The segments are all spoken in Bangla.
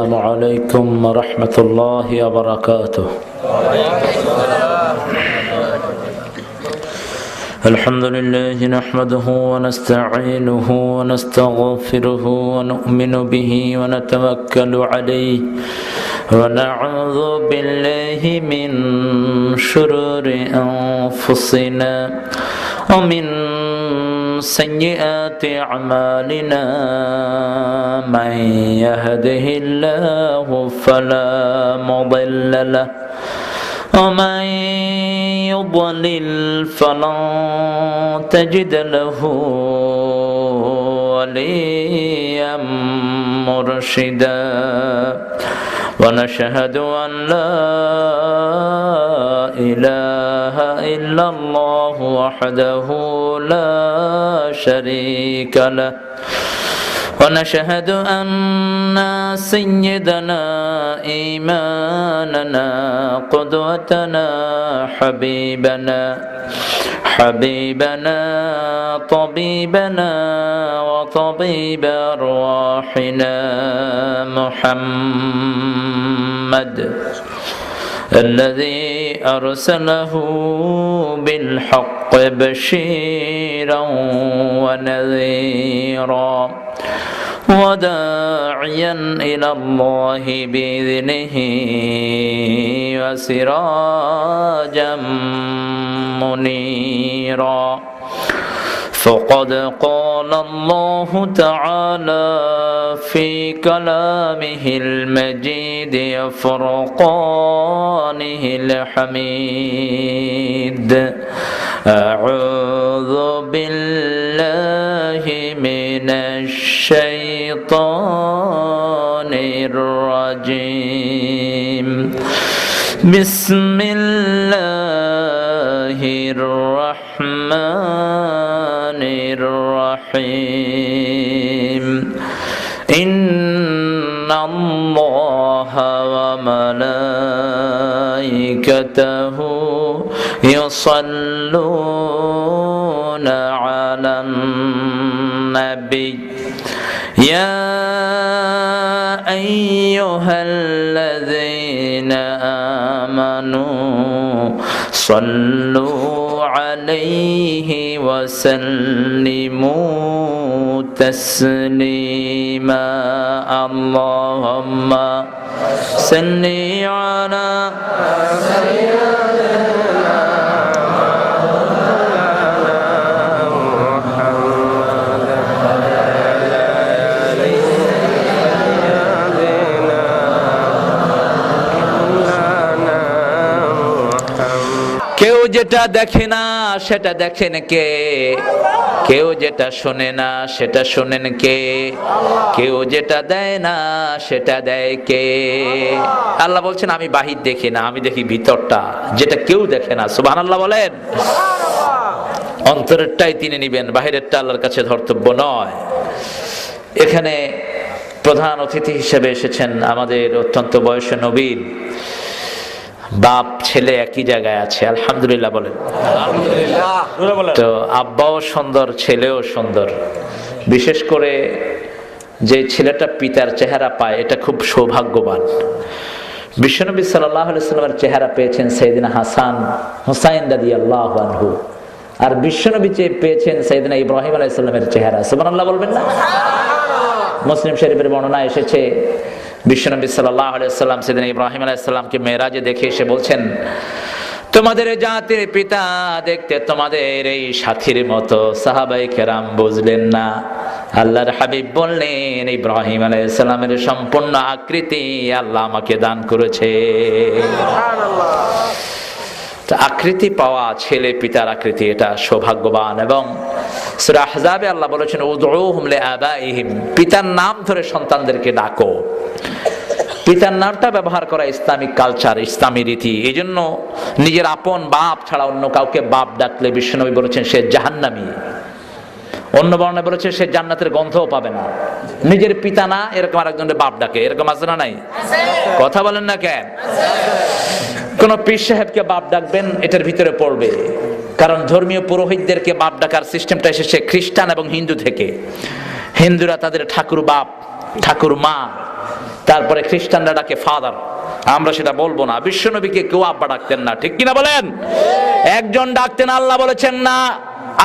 السلام عليكم ورحمة الله وبركاته. الحمد لله نحمده ونستعينه ونستغفره ونؤمن به ونتوكل عليه ونعوذ بالله من شرور أنفسنا ومن سيئات أعمالنا من يهده الله فلا مضل له ومن يضلل فلن تجد له وليا مرشدا ونشهد أن لا إله إلا الله وحده لا شريك له ونشهد أن سيدنا إيماننا قدوتنا حبيبنا طبيبنا وطبيب أرواحنا محمد الذي أرسله بالحق بشيرا ونذيرا وداعيا إلى الله بإذنه وسراجا منيرا فقد قال الله تعالى في كلامه المجيد وفرقانه الحميد أعوذ بالله من الشيطان الرجيم بسم الله الرحمن الرحيم إن الله وملائكته يصلون على النبي يا أيها الذين آمنوا صلوا عليه وسلموا تسليما اللهم صل على কেউ যেটা দেখে না সেটা দেখেন কে, কেউ যেটা শোনে না সেটা শোনেন কে, কেউ যেটা দেয় না সেটা দেয় কে। আল্লাহ বলছেন আমি বাহির দেখি না, আমি দেখি ভিতরটা, যেটা কেউ দেখে না। সুবহানাল্লাহ বলেন। অন্তরেরটাই তিনি নিবেন, বাহিরেরটা আল্লাহর কাছে ধর্তব্য নয়। এখানে প্রধান অতিথি হিসেবে এসেছেন আমাদের অত্যন্ত বয়সে নবীন বাপ ছেলে একই জায়গায় আছে, আলহামদুলিল্লাহ বলেন। তো আব্বাও সুন্দর, ছেলেও সুন্দর। বিশেষ করে যে ছেলেটা পিতার চেহারা পায় এটা খুব সৌভাগ্যবান। বিশ্বনবী সাল্লাল্লাহু আলাইহি ওয়াসাল্লামের চেহারা পেয়েছেন সাইয়েদনা হাসান হুসাইন রাদিয়াল্লাহু আনহু, আর বিশ্বনবী পেয়েছেন সাইয়েদনা ইব্রাহিম আলাইহিস সালামের চেহারা। সুবহানাল্লাহ বলবেন না? মুসলিম শরীফের বর্ণনা এসেছে বিশ্বনবী সাল্লাল্লাহু আলাইহি ওয়াসাল্লাম সাইয়েদনা ইব্রাহিম আলাইহিস সালামকে মেরাজে দেখে এসে বলছেন, তোমাদের জাতির পিতা দেখতে তোমাদের এই সাথীর মতো। সাহাবায়ে কেরাম বুঝলেন না। আল্লাহর হাবিব বললেন, ইব্রাহিম আলাইহিস সালামের সম্পূর্ণ আকৃতি আল্লাহ আমাকে দান করেছে। সুবহানাল্লাহ। আকৃতি পাওয়া, ছেলে পিতার আকৃতি, এটা সৌভাগ্যবান। এবং সূরা আহজাবে আল্লাহ বলেছেন, উদউহুম লিআবাইহিম, পিতার নাম ধরে সন্তানদেরকে ডাকো। পিতার নামটা ব্যবহার করা ইসলামিক কালচার, ইসলামী রীতি। এই জন্য নিজের আপন বাপ ছাড়া অন্য কাউকে বাপ ডাকলে বিশ্বনবী বলেছেন সে জাহান্নামী। অন্য বর্ণনায় বলেছে সে জান্নাতের গন্ধও পাবে না। নিজের পিতা না এরকম আরেকজনের বাপ ডাকে, এরকম আছে না নাই? কথা বলেন না কেন? কোন পীর সাহেবকে বাপ ডাকবেন এটার ভিতরে পড়বে, কারণ ধর্মীয় পুরোহিতদেরকে বাপ ডাকার সিস্টেমটা এসেছে খ্রিস্টান এবং হিন্দু থেকে। হিন্দুরা তাদের ঠাকুর বাপ ঠাকুর মা তারপরে খ্রিস্টানরা ডাকে ফাদার, আমরা সেটা বলবো না। বিশ্বনবীকে কেউ আব্বা ডাকতেন না, ঠিক কিনা বলেন? একজন ডাকতেন, আল্লাহ বলেছেন না,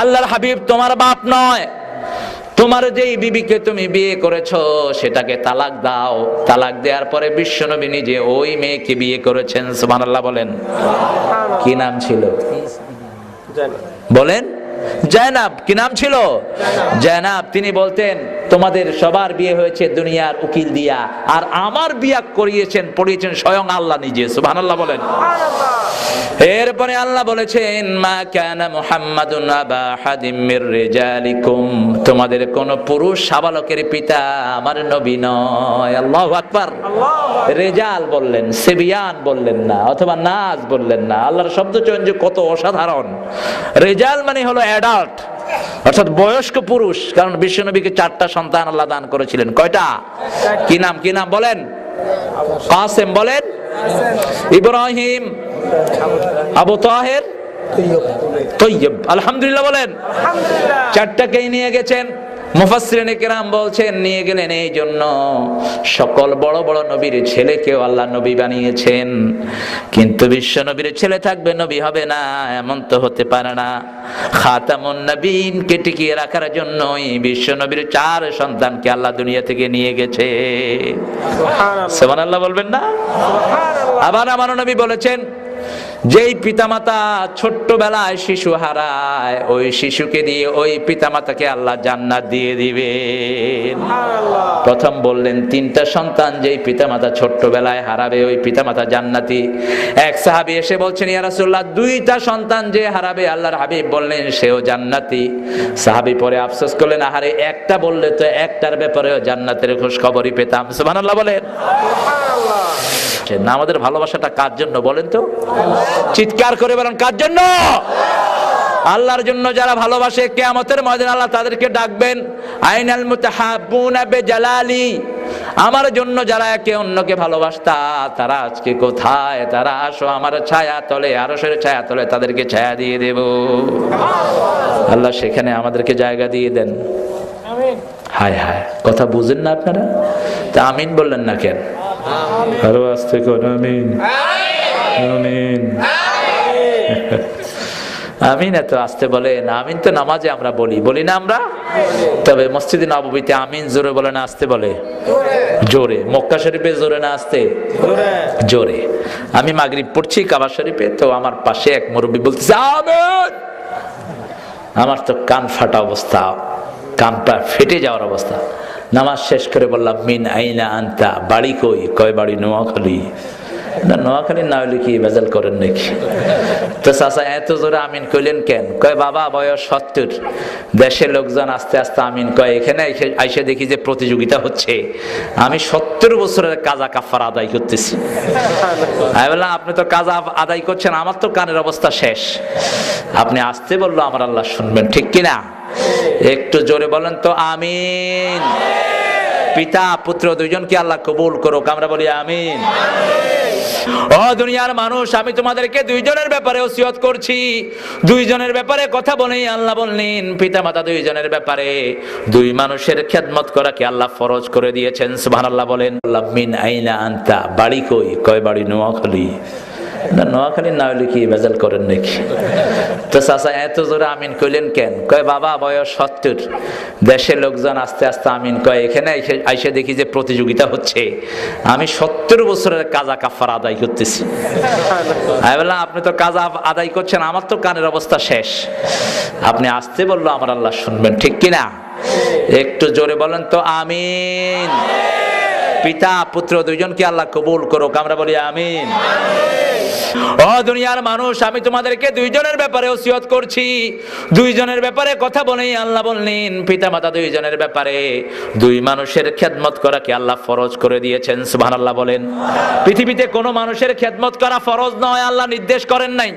আল্লাহর হাবিব তোমার বাপ নয়, তোমার যেই বিবিকে তুমি বিয়ে করেছো সেটাকে তালাক দাও। তালাক দেওয়ার পরে বিশ্বনবী নিজে ওই মেয়েকে বিয়ে করেছেন। সুবহানাল্লাহ বলেন। কি নাম ছিল বলেন? জায়নাব। কি নাম ছিল? জায়নাব। তিনি বলতেন তোমাদের সবার বিয়ে হয়েছে দুনিয়ার উকিল দিয়া, আর আমার বিয়ে পড়িয়েছেন স্বয়ং আল্লাহ নিজে। সুবহানাল্লাহ বলেন। এরপরে আল্লাহ বলেছেন মা কানা মুহাম্মাদুন আবা হাদিম মির রিজালিকুম, তোমাদের কোন পুরুষ শাবালকের পিতা আমার নবী নয়। আল্লাহু আকবার। রেজাল বললেন, সিবিয়ান বললেন না, অথবা নাজ বললেন না। আল্লাহর শব্দ চয়ন যে কত অসাধারণ। রেজাল মানে হলো অ্যাডাল্ট, অর্থাৎ বয়স্ক পুরুষ। কারণ বিশ্বনবীকে 4টা সন্তান আল্লাহ দান করেছিলেন। কয়টা? কি নাম? কি নাম বলেন? কাসেম বলেন, ইব্রাহিম, আবু তাহের, তৈয়ব। আলহামদুলিল্লাহ বলেন। 4টাকেই নিয়ে গেছেন। মুফাসসিরিনে কেরাম বলছেন নিয়ে গেলেন এই জন্য সকল বড় বড় নবীর ছেলেকেও আল্লাহ নবী বানিয়েছেন, কিন্তু বিশ্ব নবীর ছেলে থাকবে নবী হবে না, এমন তো হতে পারে না। খাতামুন নবীনকে টিকিয়ে রাখার জন্যই বিশ্ব নবীর 4 সন্তানকে আল্লাহ দুনিয়া থেকে নিয়ে গেছে। সুবহানাল্লাহ বলবেন না? আবার আমার নবী বলেছেন যেই পিতামাতা ছোট্টবেলায় শিশু হারায়, ওই শিশুকে দিয়ে ওই পিতামাতাকে আল্লাহ জান্নাত দিয়ে দিবেন। প্রথম বললেন 3টা সন্তান যেই পিতামাতা ছোট্টবেলায় হারাবে ওই পিতামাতা জান্নাতি। এক সাহাবী এসে বলছেন ইয়া রাসূলুল্লাহ 2টা সন্তান যে হারাবে, আল্লাহর হাবিব বললেন সেও জান্নাতি। সাহাবী পরে আফসোস করলেন আহারে একটা বললে তো একটার ব্যাপারেও জান্নাতের খোঁজ খবরই পেতাম। সুবহানাল্লাহ বলেন। না, আমাদের ভালোবাসাটা কার জন্য বলেন তো? চিৎকার করে বলেন, কার জন্য? আল্লাহর জন্য। যারা ভালোবাসে কিয়ামতের ময়দানে আল্লাহ তাদেরকে ডাকবেন, আইনাল মুতাহাব্বুনা বিজালালি, আমার জন্য যারা একে অন্যকে ভালোবাসতা তারা আজকে কোথায়? তারা আসো আমার ছায়া তলে, আরশের ছায়া তলে তাদেরকে ছায়া দিয়ে দেব। আল্লাহ সেখানে আমাদেরকে জায়গা দিয়ে দেন। আমিন। হায় হায়, কথা বুঝেন না আপনারা? তা আমিন বললেন না কেন? আরো আস্তে করে আমিন। আমিন। আমিন এত আস্তে বলেন? আমিন তো নামাজে আমরা বলি না আমরা? তবে মসজিদে নববীতে আমিন জোরে বলে না আস্তে বলে? জোরে। মক্কা শরীফে জোরে না আস্তে? জোরে। আমি মাগরিব পড়ছি কাবা শরীফে, তো আমার পাশে এক মুরব্বী বলতেছে আমিন। আমার তো কান ফাটা অবস্থা, কানটা ফেটে যাওয়ার অবস্থা। নামাজ শেষ করে বললাম মিন আইনা আনতা, বাড়ি কই? কয় বাড়ি নোয়াখালী। না, নোয়াখালী না হলে কি ভেজাল করেন নাকি? তো চাচা এত জোরে আমিন কইলেন কেন? কয় বাবা বয়স 70, দেশের লোকজন আস্তে আস্তে আমিন কয়, এখানে আইসে দেখি যে প্রতিযোগিতা হচ্ছে, আমি 70 বছরের কাজা কাফারা আদায় করতেছি। আমি বললাম আপনি তো কাজা আদায় করছেন, আমার তো কানের অবস্থা শেষ। আপনি আসতে বললো আমার আল্লাহ শুনবেন, ঠিক কিনা? একটু জোরে বলেন তো আমিন। পিতা পুত্র দুইজনকে আল্লাহ কবুল করুক, আমরা বলি আমিন। ও দুনিয়ার মানুষ, আমি তোমাদেরকে 2 জনের ব্যাপারে ওসিয়ত করছি। 2 জনের ব্যাপারে কথা বলেই আল্লাহ বললেন পিতা মাতা 2 জনের ব্যাপারে 2 মানুষের খেদমত করাকে আল্লাহ ফরজ করে দিয়েছেন। সুবহানাল্লাহ বলেন। মিন আইনা আনতা, বাড়ি কই? কয় বাড়ি নোয়াখালী। না, নোয়াখালী না হলে কি ভেজাল করেন নাকি? তো চাচা এত জোরে আমিন কইলেন কেন? কয় বাবা বয়স 70, দেশের লোকজন আস্তে আস্তে আমিন কয়, এখানে আইসে দেখি যে প্রতিযোগিতা হচ্ছে, আমি 70 বছরের কাজা কাফারা আদায় করতেছি। আমি বললাম আপনি তো কাজা আদায় করছেন, আমার তো কানের অবস্থা শেষ। আপনি আসতে বললো আমার আল্লাহ শুনবেন, ঠিক কিনা? একটু জোরে বলেন তো আমিন। পিতা পুত্র দুইজনকে আল্লাহ কবুল করুক, আমরা বলি আমিন। ও দুনিয়ার মানুষ, আমি তোমাদেরকে 2 জনের ব্যাপারে ওসিয়ত করছি। 2 জনের ব্যাপারে কথা বলেই আল্লাহ বললেন পিতা মাতা 2 জনের ব্যাপারে 2 মানুষের খেদমত করাকে আল্লাহ ফরজ করে দিয়েছেন। সুবহানাল্লাহ বলেন। পৃথিবীতে কোনো মানুষের খেদমত করা ফরজ নয়, আল্লাহ নির্দেশ করেন নাই,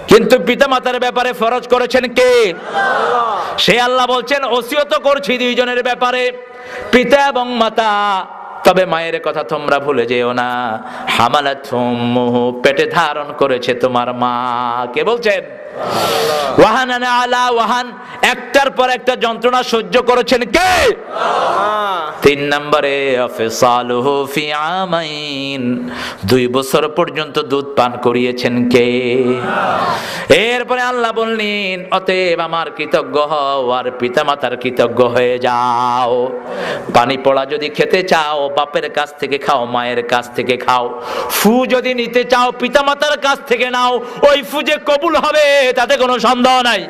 কিন্তু পিতা মাতার ব্যাপারে ফরজ করেছেন কে? আল্লাহ। সে আল্লাহ বলছেন ওসিয়ত করছি 2 জনের ব্যাপারে, পিতা এবং মাতা। তবে মায়ের কথা তোমরা ভুলে যেও না। হামালাতুম, পেটে ধারণ করেছে তোমার মা। কে বলছেন? ওয়াহানান আলা ওয়াহান, একটার পর একটা যন্ত্রণা সহ্য করেছেন কে? 3 নম্বরে ফিসালুহু ফি আমাইন, 2 বছর পর্যন্ত দুধ পান করিয়েছেন কে? এরপরে আল্লাহ বললেন অতএব আমার কৃতজ্ঞ হও আর পিতামাতার কৃতজ্ঞ হয়ে যাও। পানি পড়া যদি খেতে চাও বাপের কাছ থেকে খাও, মায়ের কাছ থেকে খাও। ফু যদি নিতে চাও পিতামাতার কাছ থেকে নাও, ওই ফু যে কবুল হবে তাতে কোনো সন্দেহ নাই।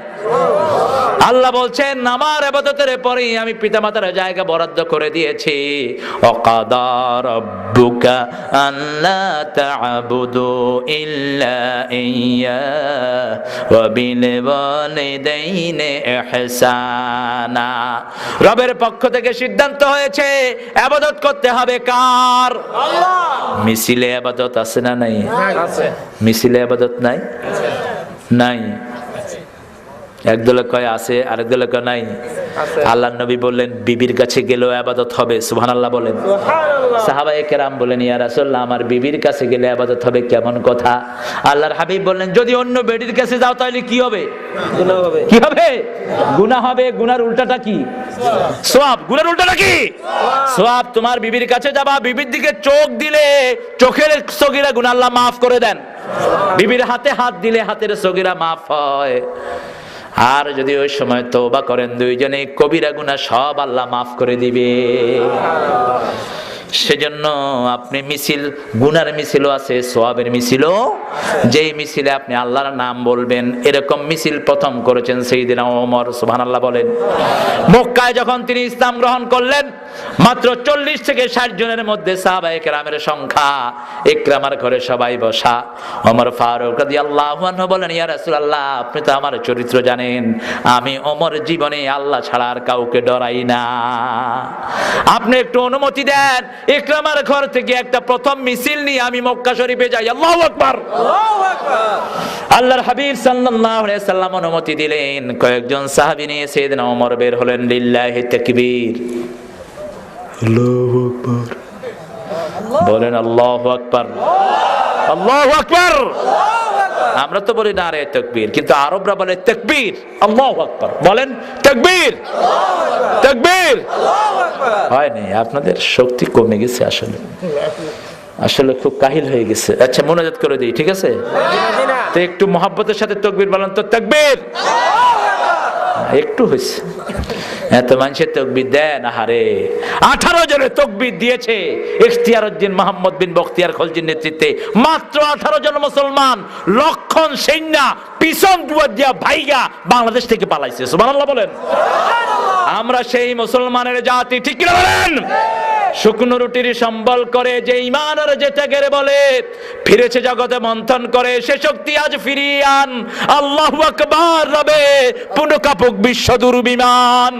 আল্লাহ বলছেন আমার ইবাদতের পরে আমি পিতামাতার জায়গা বরাদ্দ করে দিয়েছি। ওয়াকাদা রাব্বুকা আল্লা তা'বুদু ইল্লা ইয়্যা ওয়া বিল ওয়ালিদাইনি ইহসানা, রবের পক্ষ থেকে সিদ্ধান্ত হয়েছে ইবাদত করতে হবে কার? আল্লাহ। মিছিলে ইবাদত আছে না নাই? আছে। মিছিলে ইবাদত নাই? নাই। একদলে কয় আছে, আরেক দলে কয় নাই। আল্লাহর নবী বললেন বিবির কাছে গেলেও ইবাদত হবে, সুবহানাল্লাহ বলেন। সাহাবায়ে কেরাম বলেন ইয়া রাসূলুল্লাহ আমার বিবির কাছে গেলে ইবাদত হবে, কেমন কথা? আল্লাহর হাবিব বললেন যদি অন্য বেডির কাছে যাও তাহলে কি হবে? গুনাহ হবে। কি হবে? গুনাহ হবে। গুনার উল্টাটা কি? সওয়াব। গুনার উল্টাটা কি? সওয়াব। তোমার বিবির কাছে যাবা, বিবির দিকে চোখ দিলে চোখের সগীরা গুনাহ আল্লাহ মাফ করে দেন। বিবির হাতে হাত দিলে হাতের সগীরা মাফ হয়। আর যদি ওই সময় তওবা করেন দুইজনে কবিরা গুনাহ সব আল্লাহ মাফ করে দিবে। সেজন্য আপনি মিছিল, গুনার মিছিলও আছে, সওয়াবের মিছিলও। যেই মিছিলে আপনি আল্লাহর নাম বলবেন, এরকম মিছিল প্রথম করেছেন সাইয়েদনা ওমর, সুবহানাল্লাহ বলেন। মক্কায় যখন তিনি ইসলাম গ্রহণ করলেন মাত্র 40 থেকে 60 জনের মধ্যে সাহাবায়ে কেরামের সংখ্যা, ইকরামার ঘরে সবাই বসা। ওমর ফারুক রাদিয়াল্লাহু আনহু বলেন ইয়া রাসূলুল্লাহ আপনি তো আমার চরিত্র জানেন, আমি ওমর জীবনে আল্লাহ ছাড়া আর কাউকে ডরাই না, আপনি একটু অনুমতি দেন ইকরামার ঘর থেকে একটা প্রথম মিছিল নিয়ে আমি মক্কা শরীফে যাই। আল্লাহু আকবার, আল্লাহু আকবার। আল্লাহর হাবিব সাল্লাল্লাহু আলাইহি সাল্লাম অনুমতি দিলেন। কয়েকজন সাহাবী নিয়ে সাইয়েদনা ওমর বের হলেন। লিল্লাহি তাকবীর, আল্লাহু আকবার বলেন, আল্লাহু আকবার, আল্লাহু আকবার। আমরা তো বলি নারে তাকবীর, কিন্তু আরবরা বলে তাকবীর, আল্লাহু আকবার বলেন, তাকবীর, তাকবীর। হয় নাই, আপনাদের শক্তি কমে গেছে আসলে, আসলে খুব কাহিল হয়ে গেছে। আচ্ছা মোনাজাত করে দিই, ঠিক আছে? তো একটু মহব্বতের সাথে তাকবীর বলেন তো, তাকবীর। একটু হয়েছে, এত মানুষের তকবীর দেন। আহারে 18 জনের তকবীর দিয়েছে ইখতিয়ারউদ্দিন মোহাম্মদ বিন বখতিয়ার খলজির নেতৃত্বে। মাত্র 18 জন মুসলমান, লক্ষণ সৈন্য পিছন দিয়া ভাইগা বাংলাদেশ থেকে পালাইছে। সুবহানাল্লাহ বলেন। আমরা সেই মুসলমানের জাতি, ঠিক কি বলেন? শুকনো রুটির সম্বল করে যে ঈমান আর যে ত্যাগের বলে ফিরেছে জগতে মন্থন করে, সে শক্তি আজ ফিরিয়ে আন। আল্লাহু আকবার। রবে পুনকাপুক বিশ্ব দুর্বিমান,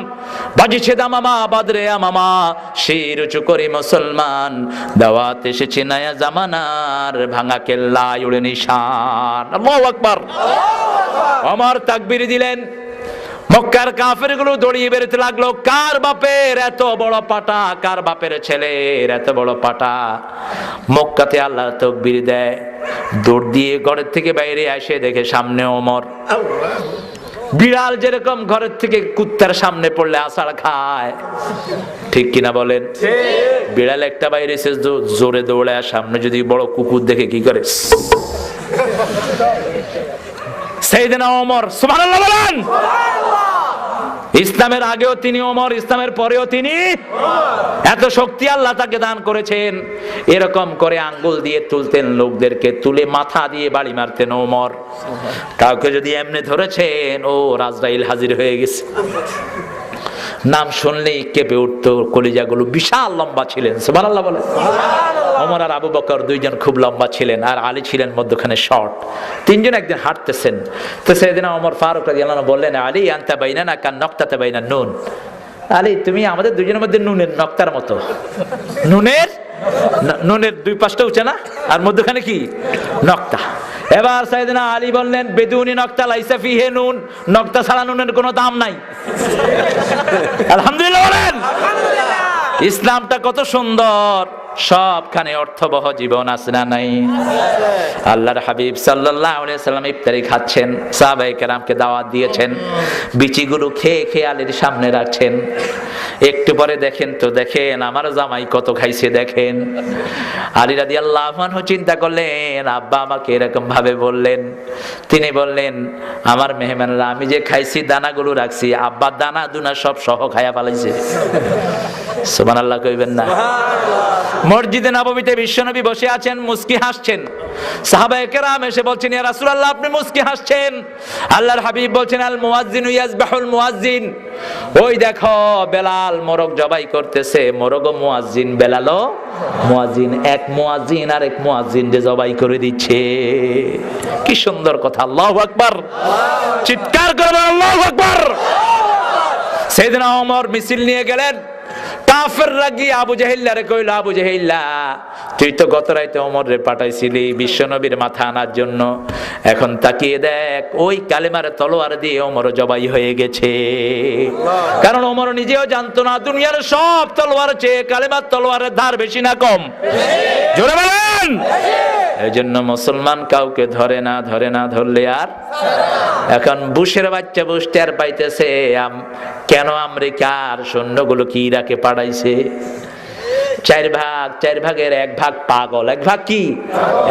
বাজিছে দামামা বাদরে আমামা, শির উঁচু করে মুসলমান, দাওয়াত এসেছে নয়া জামানার, ভাঙা কেল্লায় উড়ে নিশান। আল্লাহু আকবার। ওমর তাকবীর দিলেন। মক্কার কাফেরগুলো দড়িয়ে বেরোতে লাগলো, কার বাপের এত বড় পাটা, কার বাপের ছেলের এত বড় পাটা। মক্কাতে আল্লাহ তাকবীর দেয়, দৌড় দিয়ে ঘরের থেকে বাইরে এসে দেখে সামনে ওমর। বিড়াল যেরকম ঘরের থেকে কুত্তার সামনে পড়লে আছাড় খায়, ঠিক কিনা বলেন? বিড়াল একটা বাইরে এসে জোরে দৌড়ায়, সামনে যদি বড় কুকুর দেখে কি করে? সাইয়েদনা ওমর, সুবহানাল্লাহ বলেন। ইসলামের আগেও তিনি ওমর, ইসলামের পরেও তিনি। এত শক্তি আল্লাহ তাকে দান করেছেন। এরকম করে আঙ্গুল দিয়ে তুলতেন লোকদেরকে, তুলে মাথা দিয়ে বাড়ি মারতেন ওমর। কাউকে যদি এমনি ধরেছেন, ও রাজরাইল হাজির হয়ে গেছে, নাম শুনলেই কেঁপে উঠতো কলিজাগুলো। বিশাল লম্বা ছিলেন, সুবহানাল্লাহ বলেন। ওমর আর আবু বকর দুইজন খুব লম্বা ছিলেন, আর আলী ছিলেন মধ্যখানে শর্ট। তিনজন একদিন হাঁটতেছেন, তো সাইয়েদনা ওমর ফারুক রাদিয়াল্লাহু আনহু বললেন, আলী আনতা বাইনানা কান নক্তাতা বাইনান নুন। আলী তুমি আমাদের দুইজনের মধ্যে নুনের নক্তার মতো। নুনের নুনের দুই পাশটা উঁচা না, আর মধ্যখানে কি? নক্তা। এবার সাইয়েদনা আলী বললেন, বেদুনি নক্তা লাইসা ফিহি নুন, নক্তা ছাড়া নুনের কোনো দাম নাই। আলহামদুলিল্লাহ বলেন। ইসলামটা কত সুন্দর। সবখানে অর্থবহ জীবন আছে না নাই? আল্লাহর হাবিব সাল্লাল্লাহু আলাইহি সাল্লাম ইফতারি খাচ্ছেন, সাহাবায়ে কেরামকে দাওয়াত দিয়েছেন, বিচিগুলো খেয়ে খেয়ে আলীর সামনে রাখছেন। একটু পরে দেখেন তো, দেখেন আমার জামাই কত খাইছে দেখেন। আলী রাদিয়াল্লাহু আনহু চিন্তা করলেন, আব্বা আমাকে এরকম ভাবে বললেন। তিনি বললেন, আমার মেহমানরা আমি যে খাইছি দানাগুলো রাখছি, আব্বা দানা দুনা সব সহ খায়া ফেলাইছে। সুবহানাল্লাহ কইবেন না? মসজিদে নববীতে বিশ্বনবী বসে আছেন, মুস্কি হাসছেন। সাহাবায়ে কেরাম এসে বলছেন, ইয়া রাসূলুল্লাহ আপনি মুস্কি হাসছেন। আল্লাহর হাবিব বলছেন, আল মুয়াজ্জিনু ইয়াজবাহুল মুয়াজ্জিন, ওই দেখো বেলাল মোরগ জবাই করতেছে, মোরগও মুয়াজ্জিন, বেলালও মুয়াজ্জিন, এক মুয়াজ্জিন আর এক মুয়াজ্জিন যে জবাই করে দিচ্ছে। কি সুন্দর কথা! আল্লাহু আকবার! চিৎকার করে আল্লাহু আকবার! সাইয়েদনা ওমর মিছিল নিয়ে গেলেন। কাফেররা গিয়ে আবু জাহেলরে কইল, আবু জাহেল্লা তুই তো গত রাতে ওমরে পাঠাইছিলি বিশ্বনবীর মাথা আনার জন্য, এখন তাকিয়ে দেখ ওই কালেমার তলোয়ার দিয়ে ওমর জবাই হয়ে গেছে। কারণ ওমর নিজেও জানতো না দুনিয়ার সব তলোয়ার চেয়ে কালেমার তলোয়ারের ধার বেশি না কম? জোরে বলেন! এই জন্য মুসলমান কাউকে ধরে না, ধরলে আর। এখন বুশের বাচ্চা বুশ টের পাইতেছে কেন আমেরিকার সৈন্যগুলো কি ইরাকে পাঠাইছে। চার ভাগের এক ভাগ পাগল, এক ভাগ কি,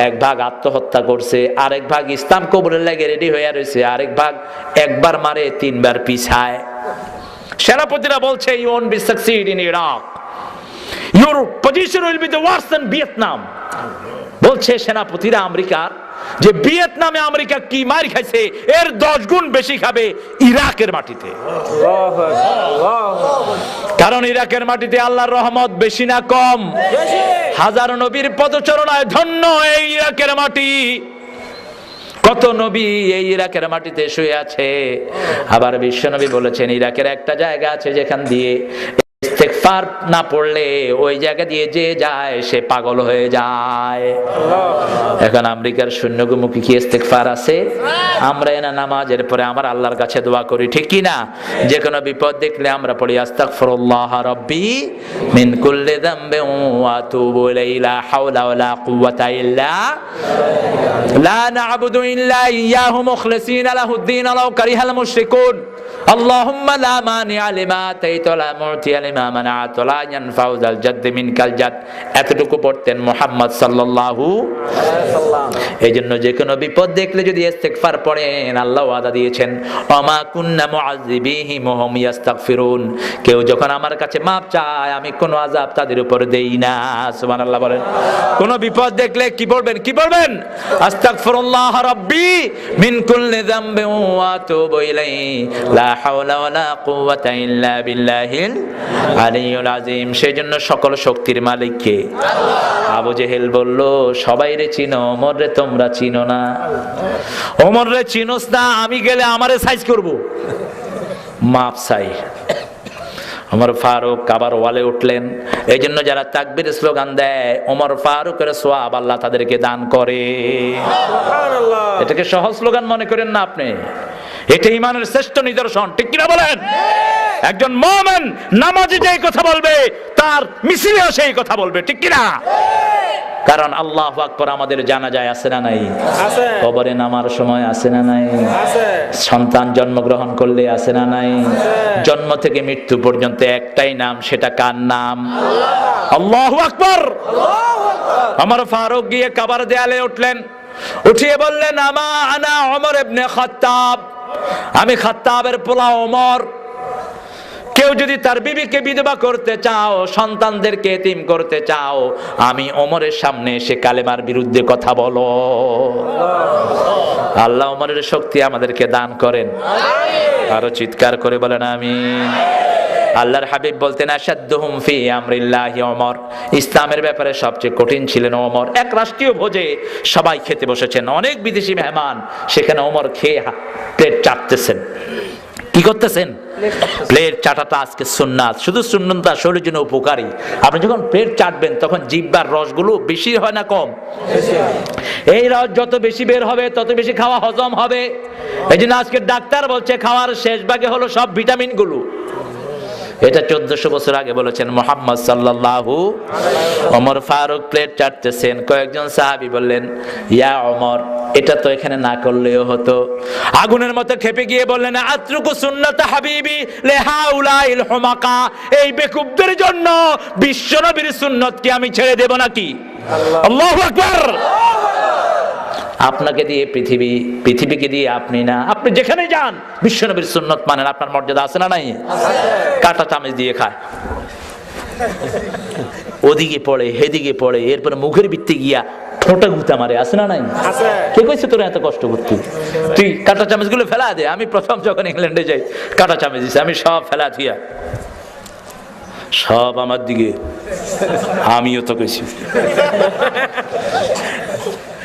এক ভাগ আত্মহত্যা করছে, আরেক ভাগ ইসলাম কবুলের লাগে রেডি হয়ে রয়েছে, আরেক ভাগ একবার মারে তিনবার পিছায়। সেনাপতিরা বলছে, you won't be succeed in Iraq, your position will be the worse than Vietnam। বলছে সেনাপতিরা আমেরিকার, যে ভিয়েতনামে আমেরিকা কি মার খাইছে এর 10 গুণ বেশি খাবে ইরাকের মাটিতে। কারণ ইরাকের মাটিতে আল্লাহর রহমত বেশি না কম? হাজার নবীর পদচরণায় ধন্য এই ইরাকের মাটি। কত নবী এই ইরাকের মাটিতে শুয়ে আছে। আবার বিশ্বনবী বলেছেন, ইরাকের একটা জায়গা আছে যেখান দিয়ে ইস্তেগফার না পড়লে ওই জায়গা দিয়ে যে যায় সে পাগল হয়ে যায়। এখন আমেরিকার সৈন্যগুমুখী কি ইস্তেগফার আছে? আমরা এনা নামাজের পরে আমার আল্লাহর কাছে দোয়া করি, ঠিক কি না? যে কোনো বিপদ দেখলে আমরা পড়ি আস্তাগফিরুল্লাহ রাব্বি মিন কুল্লি যামবিন ওয়া আতুবু ইলাইহি লা হাওলা ওয়ালা কুওয়াতা ইল্লা লা না'বুদু ইল্লা ইয়্যাহু মুখলিসিনা লাহুদ-দীন ওয়ালাউ কারিহাল মুশরিকুন। আল্লাহুম্মা লা মানিআ লিমা আতাইতা ওয়া লা মু'তিয়া লিমা মানা'তা ওয়া লা ইয়ানফা'ু যাল জাদ্দি মিনকাল জাদ। এতটুকু পড়তেন মুহাম্মদ সাল্লাল্লাহু আলাইহি সাল্লাম। এইজন্য যে কোনো বিপদ দেখলে যদি ইস্তেগফার পড়েন, আল্লাহ ওয়াদা দিয়েছেন, ওমা কুন্না মুআযিবিহিম ওয়া হুম ইস্তাগফিরুন। কেউ যখন আমার কাছে মাপ চায় আমি কোনো আযাব তাদের উপর দেই না। সুবহানাল্লাহ বলেন। কোন বিপদ দেখলে কি পড়বেন? কি পড়বেন? আস্তাগফিরুল্লাহ রাব্বি মিন কুল্লি যামবিন ওয়া আতুবু ইলাইহি লা হাওলা ওয়ালা কুওয়াতা ইল্লা বিল্লাহিল আলিয়্যিল আযীম। সেজন্য সকল শক্তির মালিক কে? আল্লাহ। আবু জেহেল বলল, সবাই রে চিনো, ওমর রে তোমরা চিনো না। ওমর রে চিনোস না, আমি গেলে আমারে সাইজ করব, মাপ চাই। ওমর ফারুক আবার ওয়ালে উঠলেন। এই জন্য যারা তাকবীর স্লোগান দেয়, ওমর ফারুকের সওয়াব আল্লাহ তাদেরকে দান করে। সুবহানাল্লাহ। এটাকে সহজ স্লোগান মনে করেন না আপনি, এটা ঈমানের শ্রেষ্ঠ নিদর্শন, ঠিক কিনা বলেন? একজন মুমিন নামাজে যেই কথা বলবে তার মিছিলেও সেই কথা বলবে, ঠিক কিনা? কারণ আল্লাহু আকবার আমাদের জানাজায় আছে না নাই? আছে। কবরে নামার সময় আছে না নাই? আছে। সন্তান জন্মগ্রহণ করলে আছে না নাই? আছে। জন্ম থেকে মৃত্যু পর্যন্ত একটাই নাম, সেটা কার নাম? আল্লাহ। আল্লাহু আকবার। আল্লাহু আকবার। ওমর ফারুক গিয়ে কাবার দেয়ালে উঠলেন, উঠিয়ে বললেন, আনা ওমর ইবনে খাত্তাব, আমি খাত্তাবের পোলা ওমর। কেউ যদি তার বিবিকে বিধবা করতে চাও, সন্তানদেরকে এতিম করতে চাও, আমি ওমরের সামনে এসে কালেমার বিরুদ্ধে কথা বলো। আল্লাহ ওমরের শক্তি আমাদেরকে দান করেন। আরো চিৎকার করে বলেন আমিন। আল্লাহর হাবিব বলতেন, আশাদ্দুহুম ফি আমরিল্লাহি ওমর। ইসলামের ব্যাপারে সবচেয়ে কঠিন ছিলেন ওমর। এক রাষ্ট্রীয় ভোজে সবাই খেতে বসেছেন, অনেক বিদেশি মেহমান, সেখানে ওমর খেয়ে প্লেট চাটতেছেন। কি করতেছেন? প্লেট চাটাটা আজকে সুন্নাত। শুধু সুন্নাত না, শরীরের জন্য উপকারী। আপনি যখন প্লেট চাটবেন তখন জিহ্বার রসগুলো বেশি হয় না কম? এই রস যত বেশি বের হবে তত বেশি খাওয়া হজম হবে। এই জন্য আজকে ডাক্তার বলছে খাওয়ার শেষ ভাগে হলো সব ভিটামিন গুলো। এটা 1400 বছর আগে বলেছেন মুহাম্মদ সাল্লাল্লাহু। ওমর ফারুক প্লেট চাটতেছেন, কয়েকজন সাহাবী বললেন, ইয়া ওমর, এটা তো এখানে না করলেও হতো। আগুনের মতো খেপে গিয়ে বললেন, আতরুকু সুন্নাত হাবিবি লিহাউলাইল হুমাকা, এই বেকুবদের জন্য বিশ্বনবীর সুন্নাত কি আমি ছেড়ে দেব নাকি? আল্লাহু আকবার। আপনাকে দিয়ে পৃথিবীকে দিয়ে আপনি না, আপনি যেখানে যান বিশ্বনবীর সুন্নাত মানেন, আপনার মর্যাদা আছে না নাই? কাঁটা চামচ দিয়ে খায়, ওদিকে পড়ে হেদিকে পড়ে, এরপরে মুখের ভিত্তি গিয়া ঠোঁটে গুতা মারে, আছে না নাই? কে কইছে তোরা এত কষ্ট করতে? তুই কাঁটা চামচ গুলো ফেলা দে। আমি প্রথম যখন ইংল্যান্ডে যাই কাঁটা চামচ দিছি, আমি সব ফেলা থিয়া, সব আমার দিকে, আমিও তো কইছি।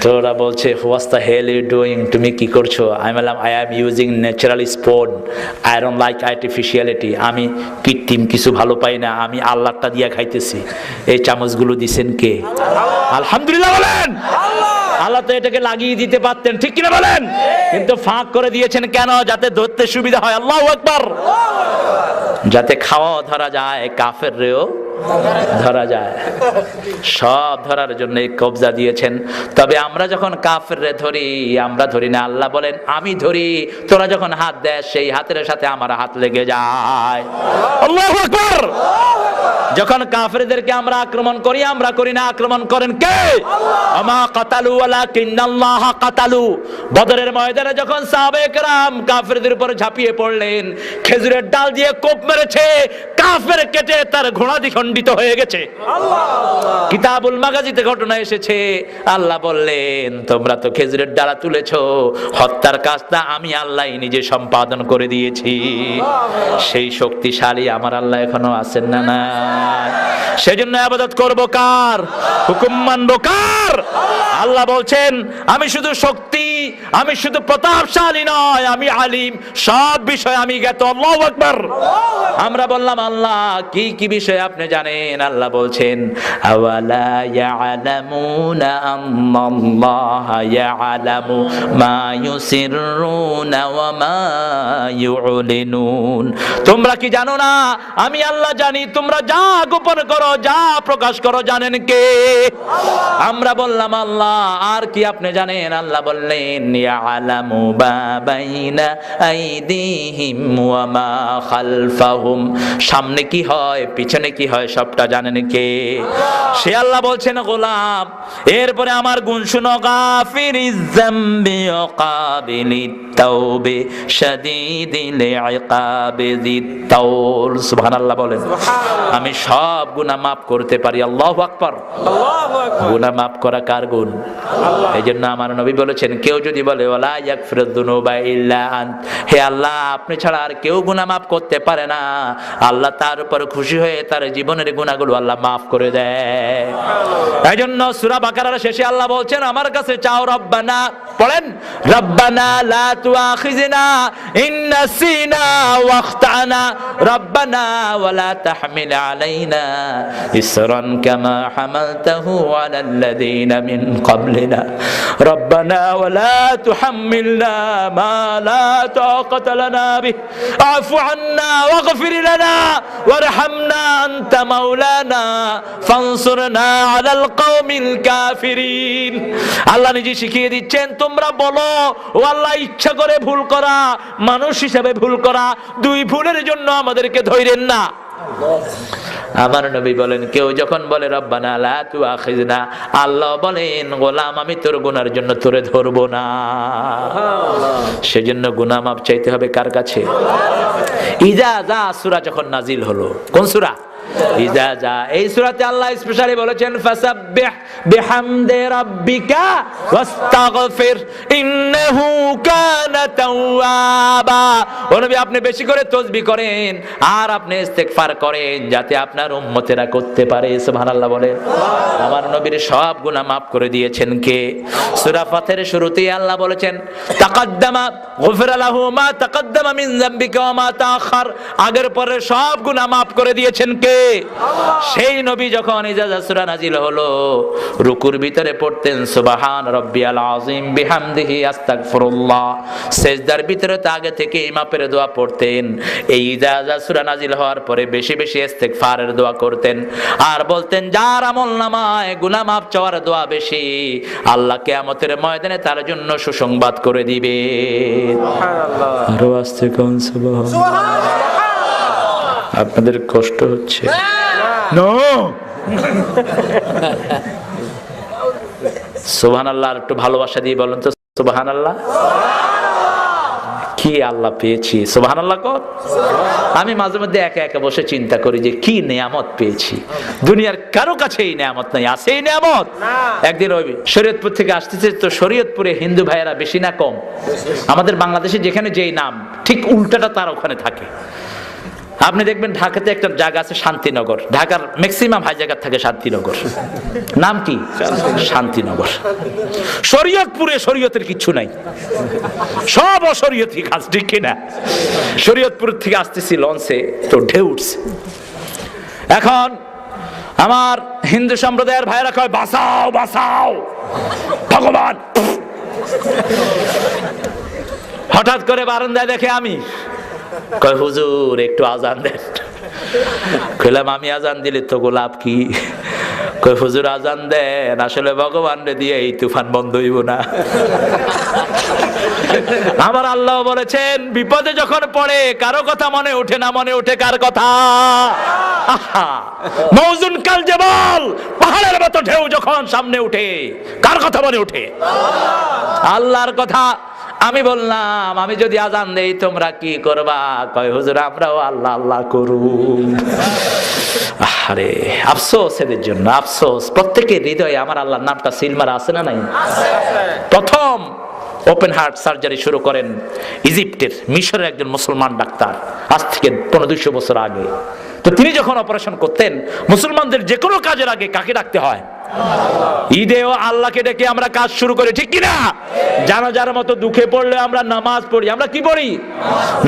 তোরা বলছে what's the hell you doing, তুমি কি করছো? আমি বললাম I am using natural spoon, I don't like artificiality. আমি কৃত্রিম কিছু ভালো পাই না, আমি আল্লাহটা দিয়া খাইতেছি। এই চামচগুলো দিছেন কে? আলহামদুলিল্লাহ বলেন। আল্লাহ তো এটাকে লাগিয়ে দিতে পারতেন, ঠিক কিনা বলেন? কিন্তু ফাঁক করে দিয়েছেন কেন? যাতে ধরতে সুবিধা হয়। আল্লাহু আকবার। যাতে খাওয়া ধরা যায়, কাফের রেও ধরা যায়, সব ধরার জন্য কবজা দিয়েছেন। তবে আমরা যখন কাফেররে ধরি, আমরা ধরি না, আল্লাহ বলেন আমি ধরি। তোরা যখন হাত দেয়, সেই হাতের সাথে আমার হাত লেগে যায়। আল্লাহু আকবার। যখন কাফেরদেরকে আমরা আক্রমণ করি, আমরা করি না, আক্রমণ করেন কে? আমা কাতালু ওয়ালাকিন্নাল্লাহ কাতালু। বদরের ময়দানে যখন সাহাবায়ে কেরাম কাফেরদের উপর ঝাঁপিয়ে পড়লেন, খেজুরের ডাল দিয়ে কোপ মেরেছে, কাফের কেটে তার ঘোড়া দ্বিখণ্ডিত হয়ে গেছে। কিতাবুল মাগাজিতে ঘটনা এসেছে। আল্লাহ বললেন তোমরা তো খেজুরের ডালা তুলেছো, হত্যার কাজটা আমি আল্লাহই নিজে সম্পাদন করে দিয়েছি। সেই শক্তিশালী আমার আল্লাহ এখনো আছেন না? না। সেজন্য ইবাদত করব কার? হুকুম মানব কার? আল্লাহ বলছেন আমি শুধু শক্তি, আমি শুধু প্রতাপশালী নয়, আমি আলিম, সব বিষয় আমি জ্ঞাত। আল্লাহু আকবার। আমরা বললাম আল্লাহ কি কি বিষয় আপনি জানেন? আল্লাহ বলছেন আওয়ালা ইয়ালামুনা আন্নাল্লাহা ইয়ালামু মা ইউসিররুনা ওয়া মা ইউলিনুন। তোমরা কি জানো না আমি আল্লাহ জানি, তোমরা যা গোপন করো, যা প্রকাশ করো জানেন কে? আমরা বললাম আল্লাহ আর কি আপনি জানেন? আল্লাহ বললেন ইয়ালামু মা বাইনা আইদিহিম ওয়া মা খালফাহুম। সামনে কি হয়, পিছনে কি হয়, সবটা জানেন কে? সে আল্লাহ বলছেন গোলাম। এরপরে আমার গুণ শুনো, গাফিরিজ যামবি ওয়া কাবিলিত তাওবে শাদীদিল ইকাবে যিত তাওল। সুবহানাল্লাহ বলেন। আমি সব গুনাহ মাফ করতে পারি। আল্লাহু আকবার। আল্লাহু আকবার। গুনাহ মাফ করা কার গুণ? আল্লাহ। এইজন্য আমার নবী বলেছেন কেউ যদি বলে ওয়ালা ইয়াগফিরুদ যুনুবা ইল্লা আন্ত, হে আল্লাহ আপনি ছাড়া আর কেউ গুনাহ মাফ করতে পারে না, আল্লাহ তার উপর খুশি হয়ে তার জীবনের গুনাহগুলো আল্লাহ মাফ করে দেয়। এইজন্য সূরা বাকারার শেষে আল্লাহ বলছেন আমার কাছে চাও রব্বানা, পড়েন রব্বানা লা তুআখিযনা ইন নাসিনা ওয়া আখতানা রব্বানা ওয়ালা তাহমিল আলাইনা ইসরান কামা হামালতাহু আলাল্লাযীনা মিন ক্বাবলিনা রব্বানা ওয়ালা তুহাম্মিলনা মা লা তাকাতা লানা বিহি আফু আন্না ওয়াগফির লানা ওয়ারহামনা আনতা মাওলানা ফানসুরনা আলাল কওমিল কাফিরিন। আল্লাহ নিজে শিখিয়ে দিচ্ছেন তোমরা বলো ও আল্লাহ ইচ্ছা করে ভুল করা, মানুষ হিসেবে ভুল করা, দুই ভুলের জন্য আমাদেরকে ধইরেন না। আমার নবী বলেন কেউ যখন বলে রব্বানা লা তুআখিযনা, আল্লাহ বলেন গোলাম আমি তোর গুনার জন্য তোরে ধরবো না। সেজন্য গুনাহ মাফ চাইতে হবে কার কাছে? ইজা যা সূরা যখন নাজিল হলো, কোন সূরা? ইজা যা। এই সূরাতে আল্লাহ স্পেশালি বলেছেন ফাসাব্বিহ বিহামদি রাব্বিকা ওয়াস্তাগফির ইন্নাহু কানা তাওয়াবা। ও নবী আপনি বেশি করে তাসবিহ করেন আর আপনি ইস্তেগফার করেন যাতে আপনার উম্মতেরা করতে পারে। সুবহানাল্লাহ বলেন। আমার নবীর সব গুনাহ মাফ করে দিয়েছেন কে? সূরা ফাতিরের শুরুতেই আল্লাহ বলেছেন তাকাদ্দামা গুফিরা লাহু মা তাকাদ্দামা মিন যামবিকা ওয়া মা তাআখার। আগের পরে সব গুনাহ মাফ করে দিয়েছেন কে? সেই নবী যখন ইজাজা সূরা নাজিল হলো, রুকুর ভিতরে পড়তেন সুবহান রাব্বিয়াল আযীম বিহামদিহি আস্তাগফিরুল্লাহ, সিজদার ভিতরে তো আগে থেকে ইমামের দোয়া পড়তেন। এই ইজাজা সূরা নাজিল হওয়ার পরে বেশি বেশি ইস্তিগফারের দোয়া করতেন, আর বলতেন যার আমলনামায় গুনাহ মাফ চাওয়ার দোয়া বেশি, আল্লাহ কিয়ামতের ময়দানে তার জন্য সুসংবাদ করে দিবে। সুবহানাল্লাহ, আরো আস্তে কোন সুবহানাল্লাহ। আপনাদের কষ্ট হচ্ছে? নো, সুবহানাল্লাহ একটু ভালোবাসা দিয়ে বলেন তো সুবহানাল্লাহ। কি আল্লাহ পেয়েছি, সুবহানাল্লাহ কর। আমি মাঝে মধ্যে একা একা বসে চিন্তা করি যে কি নেয়ামত পেয়েছি, দুনিয়ার কারো কাছে এই নেয়ামত নাই। আছে এই নেয়ামত? একদিন ওই শরীয়তপুর থেকে আসতেছে, তো শরীয়তপুরে হিন্দু ভাইয়েরা বেশি না কম? আমাদের বাংলাদেশে যেখানে যেই নাম ঠিক উল্টাটা তার ওখানে থাকে। আপনি দেখবেন ঢাকাতে একটা জায়গা আছে শান্তিনগর, ঢাকার ম্যাক্সিমাম হাই জায়গা থাকে শান্তিনগর। নাম কি? শান্তিনগর। শরীয়তপুরে শরীয়তের কিচ্ছু নাই, সব অশরীয়তি কাজ, ঠিক কিনা? শরীয়তপুর থেকে আসতেছি লঞ্চে, তো ঢেউ উঠছে। এখন আমার হিন্দু সম্প্রদায়ের ভাইরা কয় বাঁচাও বাঁচাও ভগবান। হঠাৎ করে বারান্দায় দেখে আমি, কয় হুজুর একটু আজান দেন। কইলাম আমি আজান দিলে তো গোলাপ কি? কয় হুজুর আজান দেন, আসলে ভগবান রে দিয়ে এই তুফান বন্ধ হইব না। আমার আল্লাহ বলেছেন বিপদে যখন পড়ে কারো কথা মনে ওঠে না, মনে ওঠে কার কথা? মওজুন কাল জাবাল, পাহাড়ের মতো ঢেউ যখন সামনে উঠে কার কথা মনে ওঠে? আল্লাহর কথা। আমি বললাম আমি যদি আজান দেই তোমরা কি করবা? কয় হুজুর আমরাও আল্লাহ আল্লাহ করু। আরে আফসোস এদের জন্য, আফসোস। প্রত্যেকের হৃদয়ে আমার আল্লাহর নামটা সিলমারা আছে না নাই? প্রথম ওপেন হার্ট সার্জারি শুরু করেন ইজিপ্টের, মিশরের একজন মুসলমান ডাক্তার, আজ থেকে 1500 বছর আগে। তো তিনি যখন অপারেশন করতেন, মুসলমানদের যে কোনো কাজের আগে কাকে ডাকতে হয়? ঈদেও আল্লাহকে ডেকে আমরা কাজ শুরু করি, ঠিক কিনা? জানাজার মতো দুঃখে পড়লে আমরা নামাজ পড়ি। আমরা কি পড়ি?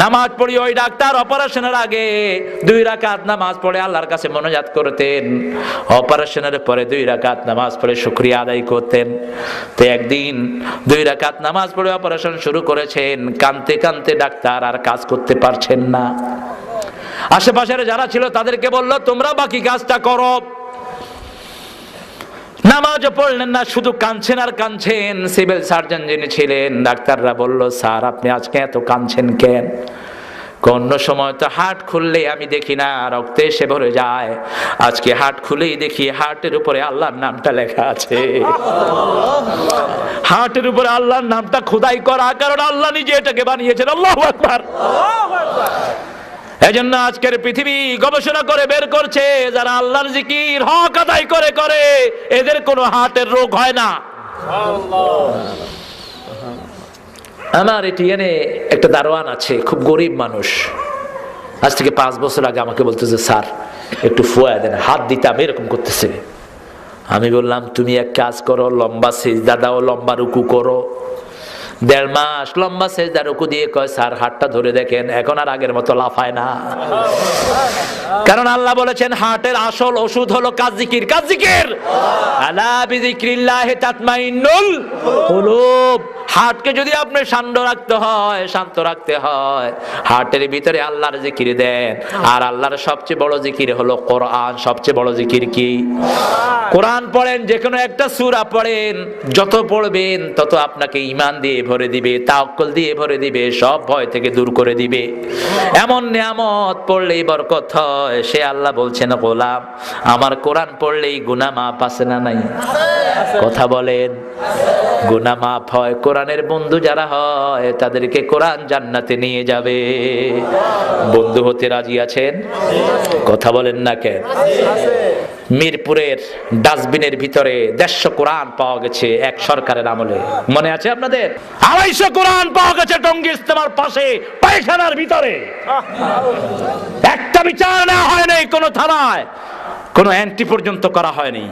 নামাজ পড়ি। ওই ডাক্তার অপারেশনের আগে 2 রাকাত নামাজ পড়ে আল্লাহর কাছে মোনাজাত করতেন, অপারেশনের পরে 2 রাকাত নামাজ পড়ে শুকরিয়া আদায় করতেন। তো একদিন 2 রাকাত নামাজ পড়ে অপারেশন শুরু করেছেন, কাঁদতে কাঁদতে ডাক্তার আর কাজ করতে পারছেন না। আশেপাশের যারা ছিল তাদেরকে বললো তোমরা বাকি কাজটা করো। নামাজও পড়লেন না, শুধু কাঁদছেন আর কাঁদছেন। সিভিল সার্জন যিনি ছিলেন, ডাক্তাররা বলল স্যার আপনি আজকে এত কাঁদছেন কেন? অন্য সময় তো হার্ট খুললে আমি দেখি না, রক্তে এসে ভরে যায়, আজকে হার্ট খুলেই দেখি হার্টের উপরে আল্লাহর নামটা লেখা আছে। হার্টের উপরে আল্লাহর নামটা খোদাই করা, কারণ আল্লাহ নিজে এটাকে বানিয়েছেন। আল্লাহু আকবার। এজন্য আজকের পৃথিবী গবেষণা করে বের করছে যারা আল্লাহর জিকির হক আদায় করে করে এদের কোনো হার্টের রোগ হয় না। আমার এটিএনে একটা দারোয়ান আছে, খুব গরিব মানুষ। আজ থেকে 5 বছর আগে আমাকে বলতেছে স্যার একটু ফুয়া দেন, হাত দিতাম, এরকম করতেছে। আমি বললাম তুমি এক কাজ করো, লম্বা সিজদা দাও, লম্বা রুকু করো। 1.5 মাস লম্বা সেজদা রুকু দিয়ে কয় স্যার হাতটা ধরে দেখেন, এখন আর আগের মতো লাফায় না। কারণ আল্লাহ বলেছেন হার্টের আসল ওষুধ হলো কাজ জিকির। কাজ জিকির, আলা বিযিক্রিল্লাহি তাতমাইন্নুল কুলুব। হার্টকে যদি আপনি শান্ত রাখতে হয় হার্টের ভিতরে আল্লাহর জিকির দেন। আর আল্লাহর সবচেয়ে বড় জিকির হলো কোরআন। সবচেয়ে বড় জিকির কি? কোরআন পড়েন, যে কোনো একটা সূরা পড়েন, যত পড়বেন তত আপনাকে ঈমান দিয়ে ভরে দিবে, তাওয়াক্কুল দিয়ে ভরে দিবে, সব ভয় থেকে দূর করে দিবে। এমন নিয়ামত পড়লেই বরকত হয়। সে আল্লাহ বলছেন গোলাম আমার কোরআন পড়লেই গুনাহ মাফ আছে না নাই? কথা বলেন, গুনাহ মাফ হয়। কোরআনের বন্ধু যারা হয় তাদেরকে কোরআন জান্নাতে নিয়ে যাবে। বন্ধু হতে রাজি আছেন? কথা বলেন না কেন? মিরপুরের ডাস্টবিনের ভিতরে 150 কোরআন পাওয়া গেছে এক সরকারের আমলে, মনে আছে আপনাদের? 250 কোরআন পাওয়া গেছে টঙ্গী ইজতেমার পাশে পায়খানার ভিতরে। একটা বিচার নেওয়া হয়নি কোনো থানায়, কোনো এন্ট্রি পর্যন্ত করা হয়নি।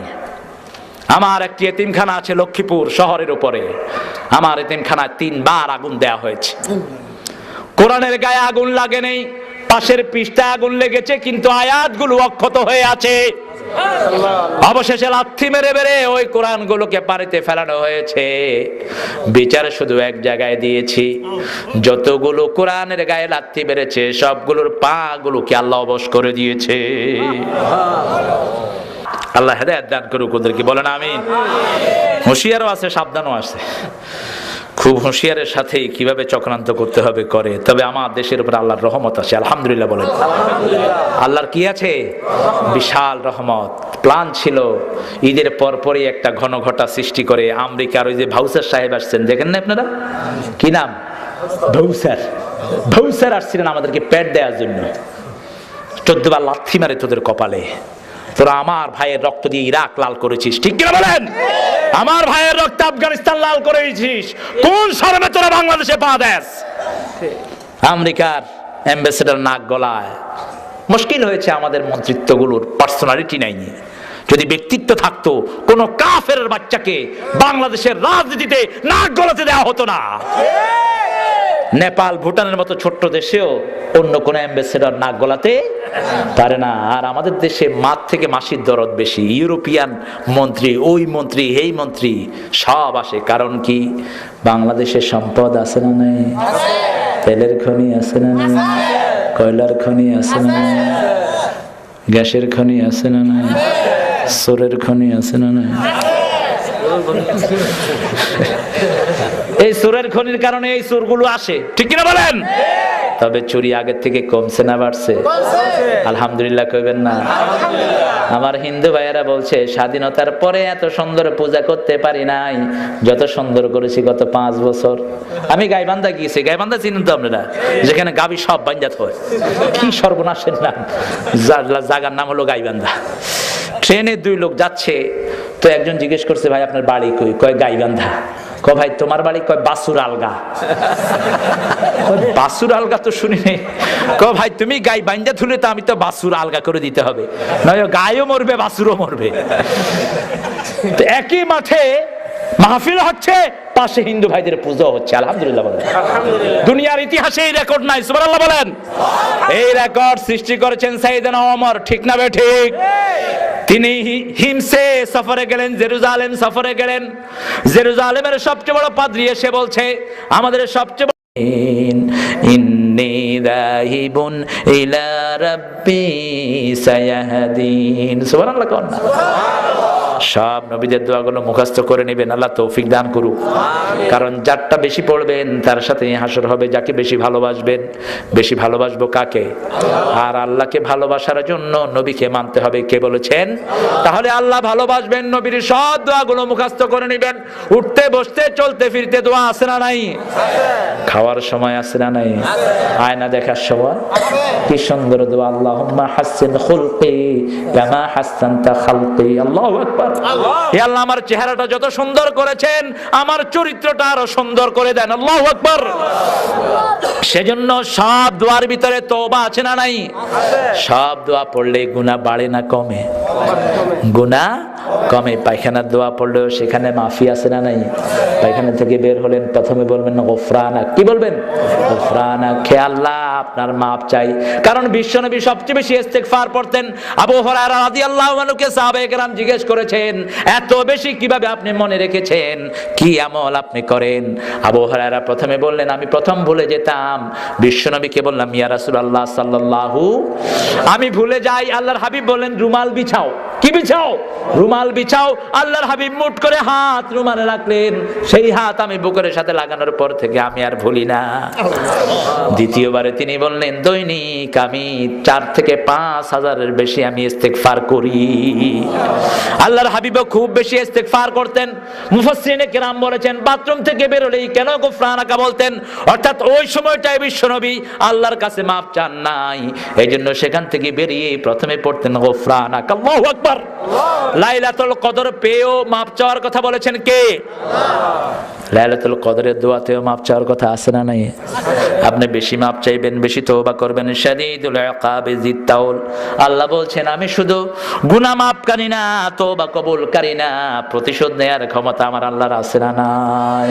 আমার একটি এতিমখানা আছে লক্ষ্মীপুর শহরের উপরে, আমার এতিমখানায় 3 বার আগুন দেয়া হয়েছে। কোরআনের গায়ে আগুন লাগে নেই, পাশের পৃষ্ঠা আগুন লেগেছে কিন্তু আয়াতগুলো অক্ষত হয়ে আছে। অবশেষে লাথি মেরে মেরে ওই কোরআনগুলোকে পানিতে ফেলানো হয়েছে। বিচার শুধু এক জায়গায় দিয়েছি, যতগুলো কোরআনের গায়ে লাথি মেরেছে সবগুলোর পা গুলোকে আল্লাহ অবশ করে দিয়েছে। আল্লাহ হেদায়েত দান করুক ওদেরকে, বলেন আমিন। হুঁশিয়ারও আছে, সাবধানও আছে। খুব হুঁশিয়ারের সাথেই কিভাবে চক্রান্ত করতে হবে করে। তবে আমার দেশের উপর আল্লাহর রহমত আছে, আলহামদুলিল্লাহ বলেন। আল্লাহর কি আছে? বিশাল রহমত। প্ল্যান ছিল ঈদের পরপরই একটা ঘন ঘটা সৃষ্টি করে আমেরিকার ওই যে ভাউসার সাহেব আসছেন, দেখেন না আপনারা, কি নাম? ভাউসার আসছিলেন আমাদেরকে পেট দেওয়ার জন্য। 14 বার লাথি মারে তোদের কপালে। তোরা আমার ভাইয়ের রক্ত দিয়ে ইরাক লাল করেছিস, ঠিক কিনা বলেন? আমার ভাইয়ের রক্ত আফগানিস্তান লাল করেছিস, কোন শরমে তোরা বাংলাদেশে পা দেস? আমেরিকার অ্যাম্বাসেডর নাক গলায়। মুশকিল হয়েছে আমাদের মন্ত্রিত্বগুলোর পার্সোনালিটি নাই। যদি ব্যক্তিত্ব থাকতো, কোন কাফেরের বাচ্চাকে বাংলাদেশের রাজনীতিতে নাক গলাতে দেওয়া হতো না। নেপাল ভুটানের মতো ছোট্ট দেশেও অন্য কোন অ্যাম্বাসেডর নাক গলাতে পারে না। আর আমাদের দেশে মাঠ থেকে মাসির দরদ বেশি। ইউরোপিয়ান মন্ত্রী, ওই মন্ত্রী, এই মন্ত্রী সব আসে। কারণ কি? বাংলাদেশের সম্পদ আছে না নাই? তেলের খনি আছে না নাই? কয়লার খনি আছে না নাই? গ্যাসের খনি আছে না নাই? সোরের খনি আছে না নাই? এই সুরের খনির কারণে এই সুরগুলো আসে, ঠিক কিনা বলেন? তবে চুরি আগের থেকে কমছে না বাড়ছে? আলহামদুলিল্লাহ কইবেন না? আমার হিন্দু ভাইয়েরা বলছে স্বাধীনতার পরে এত সুন্দর পূজা করতে পারি নাই যত সুন্দর করেছি গত 5 বছর। আমি গাইবান্ধা গিয়েছি, গাইবান্ধা চিনেন তো আপনারা, যেখানে গাবি সব বাঞ্জাত হয়। কি সর্বনাশের নাম, জায়গার নাম হলো গাইবান্ধা। ট্রেনে 2 লোক যাচ্ছে, তো একজন জিজ্ঞেস করছে ভাই আপনার বাড়ি কই? কয় গাইবান্ধা। কয় ভাই তোমার বাড়ি? কয় বাসুর আলগা। বাসুর আলগা তো শুনি নেই। কয় ভাই তুমি গাই বাইন্দা থুলে তো আমি তো বাসুর আলগা করে দিতে হবে, নয় গায়ও মরবে বাসুরও মরবে। তো একই মাঠে মাহফিল হচ্ছে, পাশে হিন্দু ভাইদের পূজা হচ্ছে। আলহামদুলিল্লাহ বলেন। দুনিয়ার ইতিহাসে এই রেকর্ড নাই, সুবহানাল্লাহ বলেন। এই রেকর্ড সৃষ্টি করেছেন সাইয়েদনা ওমর, ঠিক না ঠিক? তিনি হিমসে সফরে গেলেন, জেরুজালেম সফরে গেলেন। জেরুজালেমের সবচেয়ে বড় পাদ্রী এসে বলছে আমাদের সবচেয়ে ইন্নী যাহিবুন ইলা রাব্বি সায়াহদিন। সুবহানাল্লাহ কোন না? সব নবীদের দোয়াগুলো মুখস্থ করে নেবেন, আল্লাহ তৌফিক দান করুক। কারণ যারটা বেশি পড়বেন তার সাথে হাসর হবে। যাকে বেশি ভালোবাসবেন, বেশি ভালোবাসবো কাকে? আর আল্লাহকে ভালোবাসার জন্য নবীকে মানতে হবে। কে বলেছেন? তাহলে আল্লাহ ভালোবাসবেন, নবীর সব দোয়াগুলো মুখস্থ করে নেবেন। উঠতে বসতে চলতে ফিরতে দোয়া আছে না নাই? খাওয়ার সময় আছে না নাই? আয়না দেখার সময় কি সুন্দর দোয়া, আল্লাহুম্মা হাসসিন খুলকি কামা হাসসানতা খালকি। আল্লাহু আকবার। হে আল্লাহ, আমার চেহারাটা যত সুন্দর করেছেন আমার চরিত্রটা আরো সুন্দর করে দেন। আল্লাহু আকবার। সেজন্য সব দোয়ার ভিতরে তওবা আছে না নাই? সব দোয়া পড়লে গুনাহ বাড়ে না কমে? গুনাহ কমে। পায়খানার দোয়া পড়লেও সেখানে মাফি আছে না নাই? পায়খানা থেকে বের হলেন, প্রথমে বলবেন গফরানা। কি বলবেন? গফরানা। হে আল্লাহ আপনার মাফ চাই। কারণ বিশ্বনবী সবচেয়ে বেশি ইস্তেগফার পড়তেন। আবু হুরায়রা রাদিয়াল্লাহু আনহুকে সাহাবায়ে কেরাম জিজ্ঞেস করেছেন এত বেশি কিভাবে আপনি মনে রেখেছেন, কি আমল আপনি করেন? আবু হুরায়রা প্রথমে বললেন আমি প্রথম ভুলে যেতাম। বিশ্বনবীকে বললাম ইয়া রাসূলুল্লাহ সাল্লাল্লাহু, আমি ভুলে যাই। আল্লাহর হাবিব বললেন রুমাল বিছাও। কি বিছাও? রুমাল বিছাও। আল্লাহর হাবিব মুট করে হাত রুমালে রাখলেন। সেই হাত আমি বুকের সাথে লাগানোর পর থেকে আমি আর ভুলি না। দ্বিতীয়বারে তিনি বললেন দৈনিক আমি 4 থেকে 5 হাজারের বেশি আমি ইস্তেগফার করি। আল্লাহর হাবিবও খুব বেশি ইস্তেগফার করতেন। মুফাসসিরিনে কেরাম বলেছেন বাথরুম থেকে বের হলেই কেন গফরানাকা বলতেন, অর্থাৎ ওই সময়টায় বিশ্বনবী আল্লাহর কাছে মাফ চান নাই, এইজন্য সেখান থেকে বেরিয়ে প্রথমে পড়তেন গফরানাকা। আল্লাহু আকবার। আকবার। লাইলাতুল কদর পেয়েও মাপ চাওয়ার কথা বলেছেন কে? লাইলাতুল কদরের দোয়াতেও মাপ চাওয়ার কথা আছে না নাই? আপনি বেশি মাপ চাইবেন, বেশি তওবা করবেন। শাদীদুল ইকাবি যিত তাওল, আল্লাহ বলছেন আমি শুধু গুনাহ মাপকারী না, তওবা কবুলকারী না, প্রতিশোধ নেয়ার ক্ষমতা আমার আল্লাহর আছে না নাই?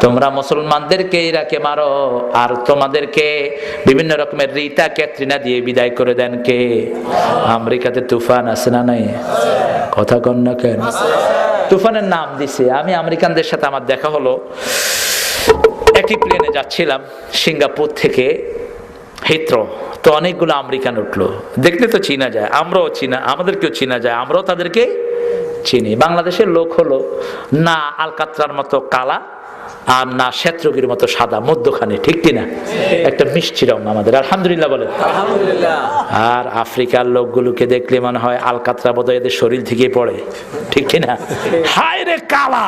তোমরা মুসলমানদেরকে ইরাকে মারো আর তোমাদেরকে বিভিন্ন রকমের রিতা ক্যাটরিনা দিয়ে বিদায় করে দেন কে? আমেরিকাতে তুফান আছে না নাই? কথা কন না কেন? তুফানের নাম দিছে। আমি আমেরিকানদের সাথে আমার দেখা হলো, একই প্লেনে যাচ্ছিলাম সিঙ্গাপুর থেকে হিথ্রো, তো অনেকগুলো আমেরিকান উঠলো। দেখলে তো চিনা যায়, আমরাও চিনা, আমাদেরকেও চিনা যায়, আমরাও তাদেরকে চিনি। বাংলাদেশের লোক হলো না আলকাতরার মতো কালা আর না শ্বেতরোগীর মতো সাদা, মধ্যখানে, ঠিক কিনা? একটা মিষ্টি রং আমাদের, আলহামদুলিল্লাহ বলে। আর আফ্রিকার লোকগুলোকে দেখলে মনে হয় আলকাতরা বোধহয় এদের শরীর থেকে পড়ে, ঠিক কিনা? হায় রে কালা,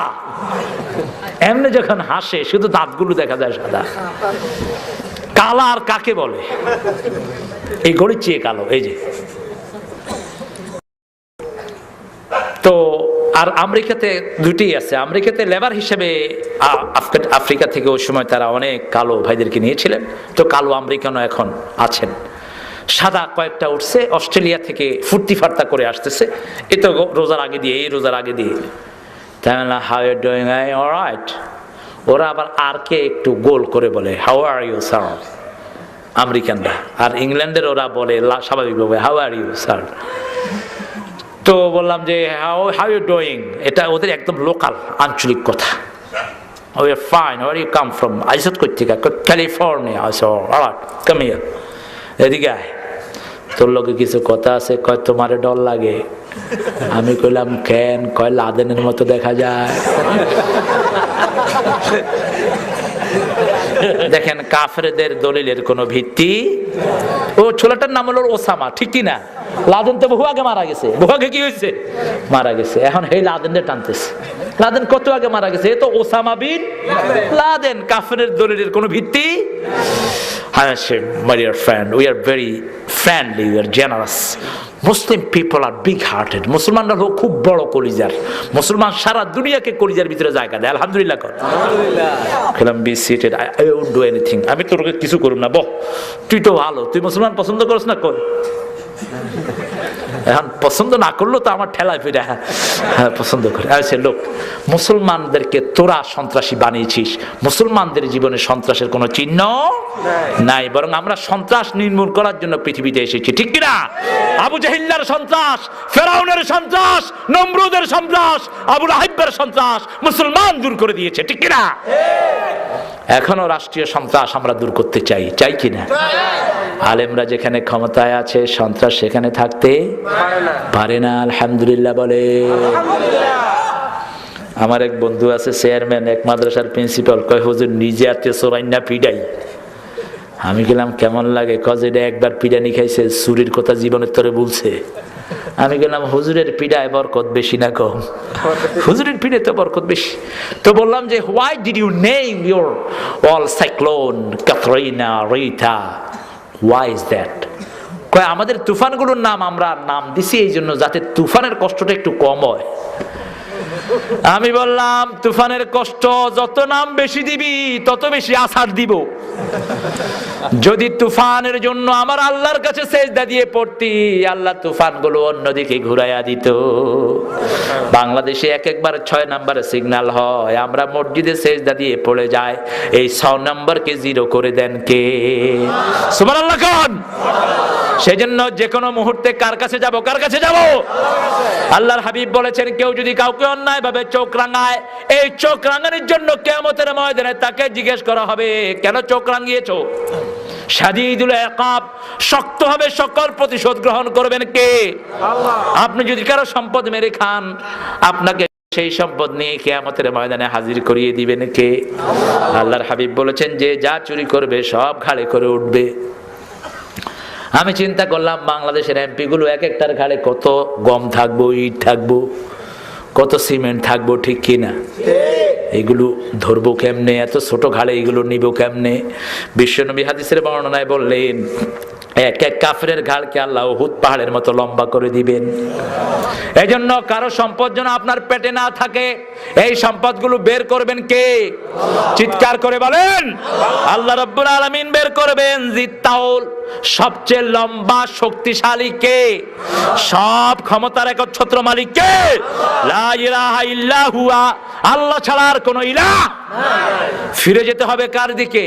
এমনি যখন হাসে শুধু দাঁতগুলো দেখা যায় সাদা। কালা আর কাকে বলে? এই গড়ির চেয়ে কালো, এই যে। তো আর আমেরিকাতে দুটি আছে। আমেরিকাতে লেবার হিসেবে আফ্রিকা থেকে ওই সময় তারা অনেক কালো ভাইদেরকে নিয়েছিলেন, তো কালো আমেরিকানও এখন আছেন। সাদা কয়েকটা উঠছে অস্ট্রেলিয়া থেকে, ফুর্তি ফার্তা করে আসতেছে, এ তো রোজার আগে দিয়ে, এই রোজার আগে দিয়ে। তাই না, how you doing? I alright. ওরা আবার আর কে একটু গোল করে বলে হাউ আর ইউ স্যার, আমেরিকানরা। আর ইংল্যান্ডের ওরা বলে স্বাভাবিকভাবে হাউ আর ইউ স্যার। তো বললাম যে হাউ ইউ ডুইং, এটা ওদের একদম লোকাল আঞ্চলিক কথা। We are fine, where you come from? আইসত কই থেকে? ক্যালিফোর্নিয়া। আচ্ছা, অলরাইট, কাম হিয়ার, এদিকে আয়, তোর লোকে কিছু কথা আছে। কয় তোমারে ডর লাগে? আমি কইলাম কেন? কয় লাদেনের মতো দেখা যায়। দেখেন কাফেরদের দলিলের কোনো ভিত্তি। ও ছোলাটার নাম হলো ওসামা, ঠিক কি না? লাদেন তো বহু আগে মারা গেছে। বহু আগে কি হয়েছে? মারা গেছে। এখন এই লাদেনদের টানতেছে। লাদেন কত আগে মারা গেছে? এ তো ওসামা বিন লাদেন। কাফেরের দলিলের কোনো ভিত্তি? My dear friend, we are very friendly, we are generous. Muslim people are big hearted. মুসলমানরা হলো খুব বড় কলিজার। মুসলমান সারা দুনিয়াকে কলিজার ভিতরে জায়গা দেয়। আলহামদুলিল্লাহ কর। আলহামদুলিল্লাহ। Be seated. I won't do anything. আমি তোকে কিছু করব না। বহ, তুই তো ভালো, তুই মুসলমান পছন্দ করিস না? কর। এখন পছন্দ না করলো তো আমার ঠেলায় ফিরে পছন্দ করে। আচ্ছা লোক, মুসলমানদেরকে তোরা সন্ত্রাসী বানিয়েছিস। মুসলমানদের জীবনে সন্ত্রাসের কোনো চিহ্ন নাই, বরং আমরা সন্ত্রাস নির্মূল করার জন্য পৃথিবীতে এসেছি, ঠিক কিনা? আবু জাহিল্লার সন্ত্রাস, ফেরাউনের সন্ত্রাস, নমরুদের সন্ত্রাস, আবু লাহাবের সন্ত্রাস মুসলমান দূর করে দিয়েছে, ঠিক কিনা? এখনো রাষ্ট্রীয় সন্ত্রাস আমরা দূর করতে চাই, চাই কিনা? আলেমরা যেখানে ক্ষমতায় আছে সন্ত্রাস সেখানে থাকতে পারে না। আলহামদুলিল্লাহ বলে। আমার এক বন্ধু আছে চেয়ারম্যান, এক মাদ্রাসার প্রিন্সিপাল, কয় হুজুর নিজে আতে সোরাইনা পিডাই। আমি গেলাম কেমন লাগে? কজ এটা একবার পিডানি খাইছে, চুরির কথা জীবনের তরে বলছে। আমি গেলাম হুজুরের পিডায় বরকত বেশি না কম? হুজুরের পিডে তো বরকত বেশি। তো বললাম যে why did you name your all cyclone Katrina Rita, why is that? কয় আমাদের তুফানগুলোর নাম আমরা নাম দিছি এই জন্য যাতে তুফানের কষ্টটা একটু কম হয়। আমি বললাম তুফানের কষ্ট যত নাম বেশি দিবি তত বেশি আছাড় দিব। যদি তুফানের জন্য আমার আল্লাহর কাছে সেজদা দিয়ে পড়তি, আল্লাহ তুফানগুলো অন্যদিকে ঘুরাইয়া দিত। বাংলাদেশে এক একবার 6 নম্বরে সিগন্যাল হয়, আমরা মসজিদে সেজদা দিয়ে পড়ে যাই, এই 6 নম্বরকে 0 করে দেন কে? সুবহানাল্লাহ কোন? সেজন্য যে কোনো মুহূর্তে কার কাছে যাব? কার কাছে যাব? আল্লাহর হাবিব বলেছেন কেউ যদি কাউকে অন্যায় ভাবে চোখ রাঙায়, এই চোখ রাঙানোর জন্য কিয়ামতের ময়দানে তাকে জিজ্ঞেস করা হবে কেন চোখ রাঙিয়েছো? শাদীদুল ইকাব, শক্ত হবে সকল প্রতিশোধ গ্রহণ করবেন কে? আল্লাহ। আপনি যদি কারো সম্পদ মেরে খান, আপনাকে সেই সম্পদ নিয়ে কিয়ামতের ময়দানে হাজির করিয়ে দিবেন কে? আল্লাহর হাবিব বলেছেন যে যা চুরি করবে সব ঘাড়ে করে উঠবে। আমি চিন্তা করলাম বাংলাদেশের এমপি গুলো এক একটার ঘাড়ে কত গম থাকবো, ইট থাকবো, কত সিমেন্ট থাকবো, ঠিক কিনা? এগুলো ধরবো কেমনে? এত ছোট ঘাড়ে এগুলো নিব কেমনে? বিশ্বনবী হাদিসের বর্ণনায় বললেন এক এক কাফেরের ঘাড়কে আল্লাহ উহুদ পাহাড়ের মতো লম্বা করে দিবেন। এই জন্য কারো সম্পদ যেন আপনার পেটে না থাকে, এই সম্পদগুলো বের করবেন কে? চিৎকার করে বলেন, আল্লাহ রাব্বুল আলামিন বের করবেন। জিত্তাউল, সবচেয়ে লম্বা শক্তিশালী কে? সব ক্ষমতার একচ্ছত্র মালিক কে? লা ইলাহা ইল্লা হুয়া, আল্লাহ ছাড়া আর কোনো ইলাহ নাই। ফিরে যেতে হবে কার দিকে?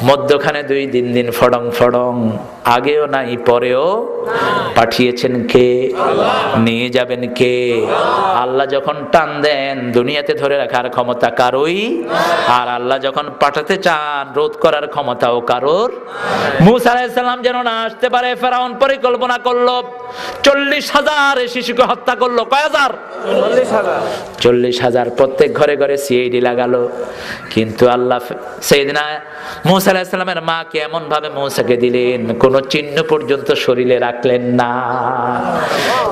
মধ্যখানে 2-3 দিন ফড়ং ফড়ং, আগেও নাই পরেও পাঠিয়েছেন কে? নিয়ে যাবেন কে? আল্লাহ যখন টান দেন দুনিয়াতে ধরে রাখার ক্ষমতা কারোই, আর আল্লাহ যখন পাঠাতে চান রোধ করার ক্ষমতাও কারোর। মূসা আলাইহিস সালাম যেন না আসতে পারে, ফেরাউন পরিকল্পনা করলো 40,000 শিশুকে হত্যা করলো। কয় হাজার? 40,000। প্রত্যেক ঘরে ঘরে সিআইডি লাগালো, কিন্তু আল্লাহ সাইয়েদনা মূসা আলাইহিস সালামের মাকে এমন ভাবে মূসাকে দিলেন, কোন চিহ্ন পর্যন্ত শরীরে রাখলেন না।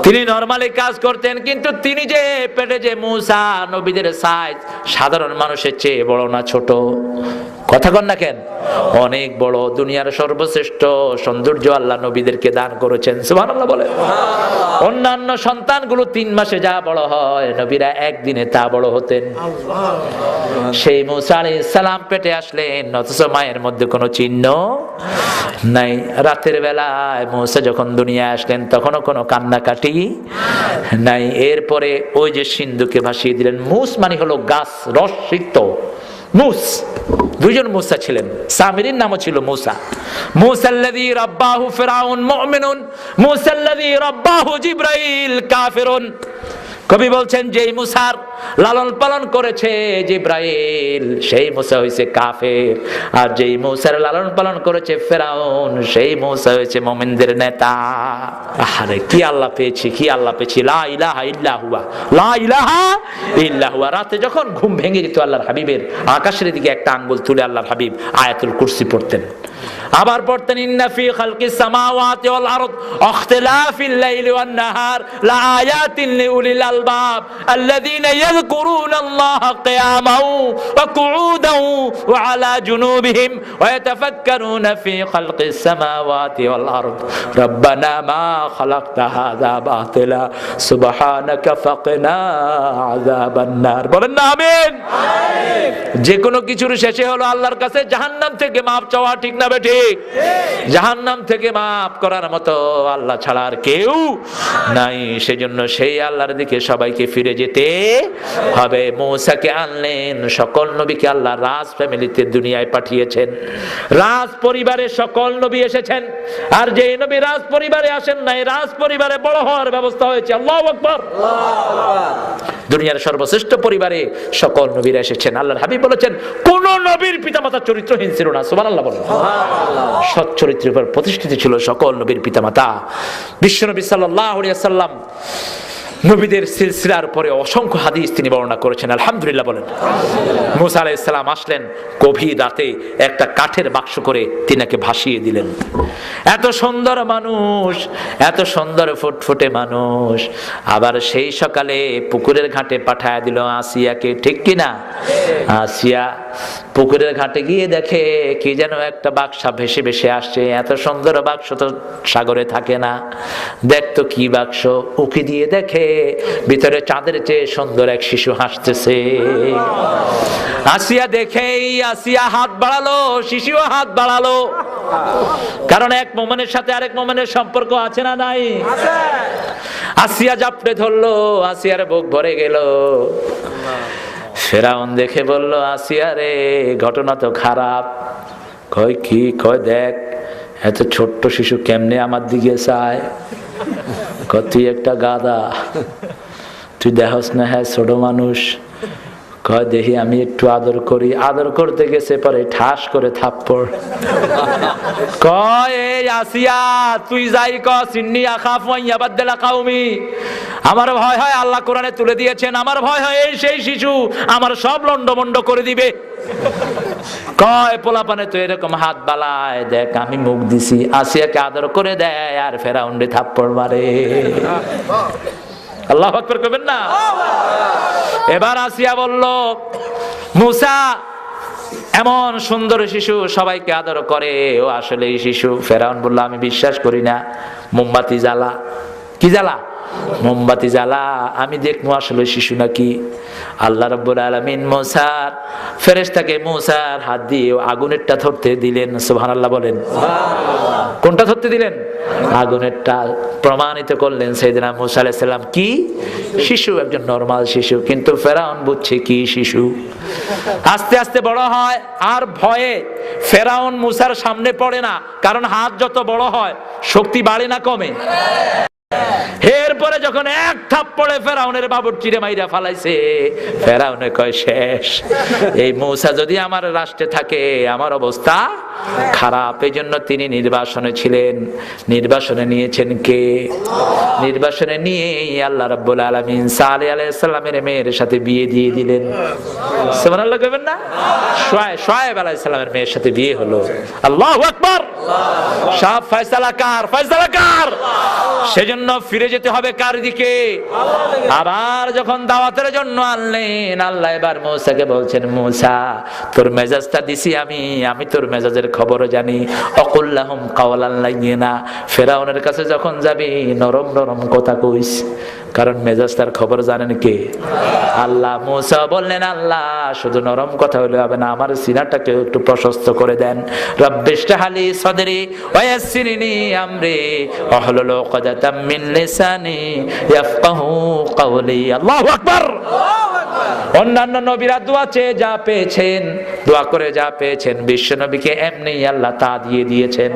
তিনি নরমালি কাজ করতেন, কিন্তু তিনি যে পেটে যে মূসা, নবীদের সাইজ সাধারণ মানুষের চেয়ে বড় না ছোট? কথা কন না কেন? অনেক বড়। দুনিয়ার সর্বশ্রেষ্ঠ সৌন্দর্য আল্লাহ নবীদেরকে দান করেছেন। সুবহানাল্লাহ বলেন। অন্যান্য সন্তানগুলো 3 মাসে যা বড় হয়, নবীরা একদিনে তা বড় হতেন। সেই মূসা আলাইহিস সালাম পেটে আসলেন, অথচ মায়ের মধ্যে কোনো চিহ্ন নাই। রাতের বেলায় মূসা যখন দুনিয়ায় আসলেন তখনও কোনো কান্নাকাটি নাই। এরপরে ওই যে সিন্ধুকে ভাসিয়ে দিলেন। মূস মানে হলো গাছ, রস সিক্ত মূস। 2জন মূসা ছিলেন, সামিরির নামও ছিল মূসা। মূসাল্লাযী রাব্বাহু ফিরআউন মুমিনুন, মূসাল্লাযী রাব্বাহু জিবরাইল কাফিরুন। কবি বলছেন যেই মূসার লালন পালন করেছে জিবরাইল, সেই মূসা হইছে কাফের, আর যেই মূসার লালন পালন করেছে ফেরাউন, সেই মূসা হইছে মুমিনদের নেতা। আরে কি আল্লাহ পেয়েছি, কি আল্লাহ পেয়েছি। লা ইলাহা ইল্লা হুয়া, লা ইলাহা ইল্লা হুয়া। রাতে যখন ঘুম ভেঙে যেত আল্লাহর হাবিবের, আকাশের দিকে একটা আঙ্গুল তুলে আল্লাহর হাবিব আয়াতুল কুরসি পড়তেন। আবার পড়তেন ইন্না ফি খালকিস সামাওয়াতি ওয়াল আরদ ইখতিলাফিল লাইলি ওয়ান নাহার লাআয়াতিন লিউলিল আলবাব আল্লাযীনা ইয়াযকুরুনাল্লাহা কিয়ামান ওয়া কুউদান ওয়া আলা জুনুবিহিম ওয়া ইয়াতাফাক্কারুনা ফি খালকিস সামাওয়াতি ওয়াল আরদ রাব্বানা মা খালাকতা হাযা বাতিলা সুবহানাকা ফাকিনা আযাবান নার। বলেন না আমিন। যে কোনো কিছুর শেষে হলো আল্লাহর কাছে জাহান্নাম থেকে মাপ চাওয়া, ঠিক না বেঠিক? জাহান্নাম থেকে মাফ করার মতো আল্লাহ ছাড়া আর কেউ নাই। সেজন্য সেই আল্লাহর দিকে সবাইকে ফিরে যেতে হবে। মূসাকে আনলেন, সকল নবীকে আল্লাহ রাজ ফ্যামিলিতে দুনিয়ায় পাঠিয়েছেন। রাজ পরিবারে সকল নবী এসেছেন, আর যে নবী রাজ পরিবারে আসেন নাই, রাজ পরিবারে বড় হওয়ার ব্যবস্থা হয়েছে। আল্লাহু আকবার। দুনিয়ার সর্বশ্রেষ্ঠ পরিবারে সকল নবীরা এসেছেন। আল্লাহর হাবিব বলেছেন কোন নবীর পিতামাতা চরিত্রহীন ছিল না। সুবহানাল্লাহ বলেন। সৎ চরিত্রের উপর প্রতিষ্ঠিত ছিল সকল নবীর পিতামাতা। বিশ্বনবী সাল্লাল্লাহু আলাইহি ওয়াসাল্লাম নবীদের সিলসিলার পরে অসংখ্য হাদিস তিনি বর্ণনা করেছেন। আলহামদুলিল্লাহ বলেন। মূসা আলাইহিস সালাম আসলেন, গভীর রাতে একটা কাঠের বাক্স করে তিনাকে ভাসিয়ে দিলেন। এত সুন্দর মানুষ, এত সুন্দর ফুটফুটে মানুষ, আবার সেই সকালে পুকুরের ঘাটে পাঠায় দিল আসিয়াকে, ঠিক কিনা? আসিয়া পুকুরের ঘাটে গিয়ে দেখে কি যেন একটা বাক্সা ভেসে ভেসে আসছে। এত সুন্দর বাক্স তো সাগরে থাকে না। দেখতো কি বাক্স, উকি দিয়ে দেখে ভিতরে চাঁদের চেয়ে সুন্দর এক শিশু হাসতেছে। আসিয়া দেখেই আসিয়া হাত বাড়ালো, শিশুও হাত বাড়ালো। কারণ এক মোমেনের সাথে আরেক মোমেনের সম্পর্ক আছে না নাই? আসিয়া জাপটে ধরলো, আসিয়ার বুক ভরে গেল। ফেরাউন দেখে বলল আসিয়া রে, ঘটনা তো খারাপ। কয় কি? কয় দেখ এত ছোট্ট শিশু কেমনে আমার দিকে চায়। কয় তুই একটা গাধা, তুই দেখস না হ্যাঁ ছোট মানুষ। কয় দেখি আমি একটু আদর করি। আদর করতে গেছে পরে ঠাস করে থাপ্পড়। কয় এই আসিয়া তুই যাই ক সিন্নি আখাফু আন ইয়াবাদদালা কাউমি, আমার ভয় হয় আল্লাহ কোরআনে তুলে দিয়েছেন, আমার ভয় হয় এই সেই শিশু আমার সব লন্ডমন্ড করে দিবে। কয় পোলাপানে তো এরকম হাত বালায়, দেখ আমি মুখ দিছি। আসিয়াকে আদর করে দেয় আর ফেরাউন্ডে থাপ্পড় মারে। আল্লাহু আকবার করবেন না? এবার আসিয়া বলল মূসা এমন সুন্দর শিশু, সবাইকে আদর করে, ও আসলে এই শিশু। ফেরাউন বলল আমি বিশ্বাস করি না, মোমবাতি জ্বালা। কি জ্বালা? মোমবাতি জ্বালা, আমি দেখবো আসলে শিশু নাকি। আল্লাহ রাব্বুল আলামিন মুসার ফেরেশতাকে মুসার হাত দিয়ে আগুনেরটা ধরতে দিলেন। সুবহানাল্লাহ বলেন। কোনটা ধরতে দিলেন? আগুনেরটা। প্রমাণিত করলেন সাইয়েদনা মুসা আলাইহিস সালাম কি শিশু, একজন নরমাল শিশু। কিন্তু ফেরাউন বুঝছে কি শিশু। আস্তে আস্তে বড় হয়, আর ভয়ে ফেরাউন মুসার সামনে পড়ে না, কারণ হাত যত বড় হয় শক্তি বাড়ে না কমে। এরপরে যখন এক থাপ্পড়ে ফেরাউনের বাবুর্চিরে মাইরা ফালাইছে, ফেরাউনে কয় শেষ, এই মূসা যদি আমার রাষ্ট্রে থাকে আমার অবস্থা খারাপ। এই জন্য তিনি নির্বাসনে ছিলেন। নির্বাসনে নিয়েছেন কে? নির্বাসনে নিয়ে আল্লাহ রাব্বুল আলামিন সালেহ আলাইহিস সালামের মেয়ের সাথে বিয়ে দিয়ে দিলেন। সুবহানাল্লাহ কইবেন না? শুআয়ব আলাইহিস সালামের মেয়ের সাথে বিয়ে হলো। আল্লাহু আকবার। সব ফয়সালা কার? ফয়সালা কার? সেজন্য ফিরে যেতে হবে কার দিকে? আবার যখন দাওয়াতের জন্য আনলেন, আল্লাহ এবার মূসাকে বলছেন মূসা তোর মেজাজটা দিছি আমি তোর মেজাজের খবর জানি। অকুল্লাহুম কাওলান লাইয়িনা, ফেরাউনের কাছে যখন যাবি নরম নরম কথা কইস, কারণ মেজাজটার খবর জানেন কে? আল্লাহ। মূসা বললেন আল্লাহ শুধু নরম কথা হলে হবে না, আমার সিনাটাকে একটু প্রশস্ত করে দেন। রব্বিশরাহ লি সাদরি ওয়া ইয়াসসিরনি আমরি ওয়াহলুল উকদাতাম মিন লিসানি ইয়াফকাহু কওলি। আল্লাহু আকবার। অন্যান্য নবীরা দোয়া চেয়ে যা পেয়েছেন, দোয়া করে যা পেয়েছেন, বিশ্ব নবীকে এমনি আল্লাহ তা দিয়ে দিয়েছেন।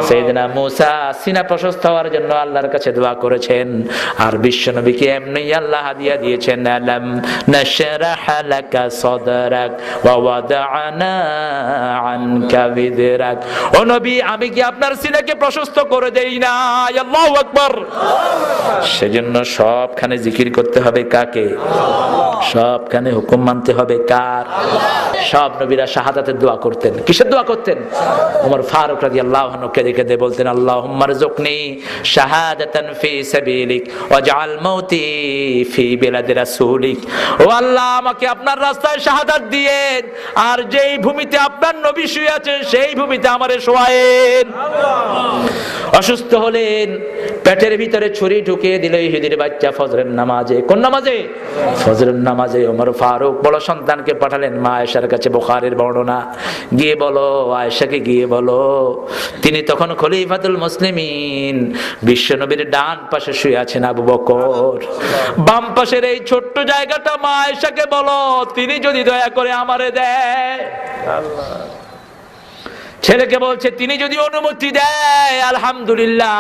সাইয়েদনা মূসা সিনা প্রশস্ত হওয়ার জন্য আল্লাহর কাছে দোয়া করেছেন, আর বিশ্ব নবীকে এমনি আল্লাহ হাদিয়া দিয়েছেন। আলাম নাশরাহ লাকা সাদরাক ওয়া ওয়াদা'না আনকা বিদরাক। ও নবী আমি কি আপনার সিনাকে প্রশস্ত করে দেই না? আল্লাহু আকবার। সেজন্য সবখানে জিকির করতে হবে কাকে? সবখানে হুকুম মানতে হবে কার? সব নবীরা শাহাদাতের দোয়া করতেন। কিসের দোয়া করতেন? ওমর ফারুক রাদিয়াল্লাহু আনহু কেঁদে কেঁদে বলতেন আল্লাহুম্মা রযুকনি শাহাদাতান ফি সাবিলিক ওয়াজআল মাউতি ফি বিলাদি রাসূলিক। ও আল্লাহ আমাকে আপনার রাস্তায় শাহাদাত দিয়েন, আর যেই ভূমিতে আপনার নবী শুয়ে আছেন সেই ভূমিতে আমারে শোয়ায়েন। অসুস্থ হলেন, পেটের ভিতরে ছুরি ঢুকিয়ে দিল ইহুদির বাচ্চা ফজরের নামাজে। কোন নামাজে? ফজরের নামাজে। ওমর ফারুক বড় সন্তানকে পাঠালেন মা আয়েশার কাছে, বুখারীর বর্ণনা, গিয়ে বলো আয়েশাকে গিয়ে বলো তিনি তখন খলিফাতুল মুসলিমিন, বিশ্ব নবীর ডান পাশে শুয়ে আছেন আবু বকর, বাম পাশের এই ছোট্ট জায়গাটা মা আয়েশাকে বলো তিনি যদি দয়া করে আমারে দেয়। আল্লাহ। ছেলেকে বলছে তিনি যদি অনুমতি দেয় আলহামদুলিল্লাহ,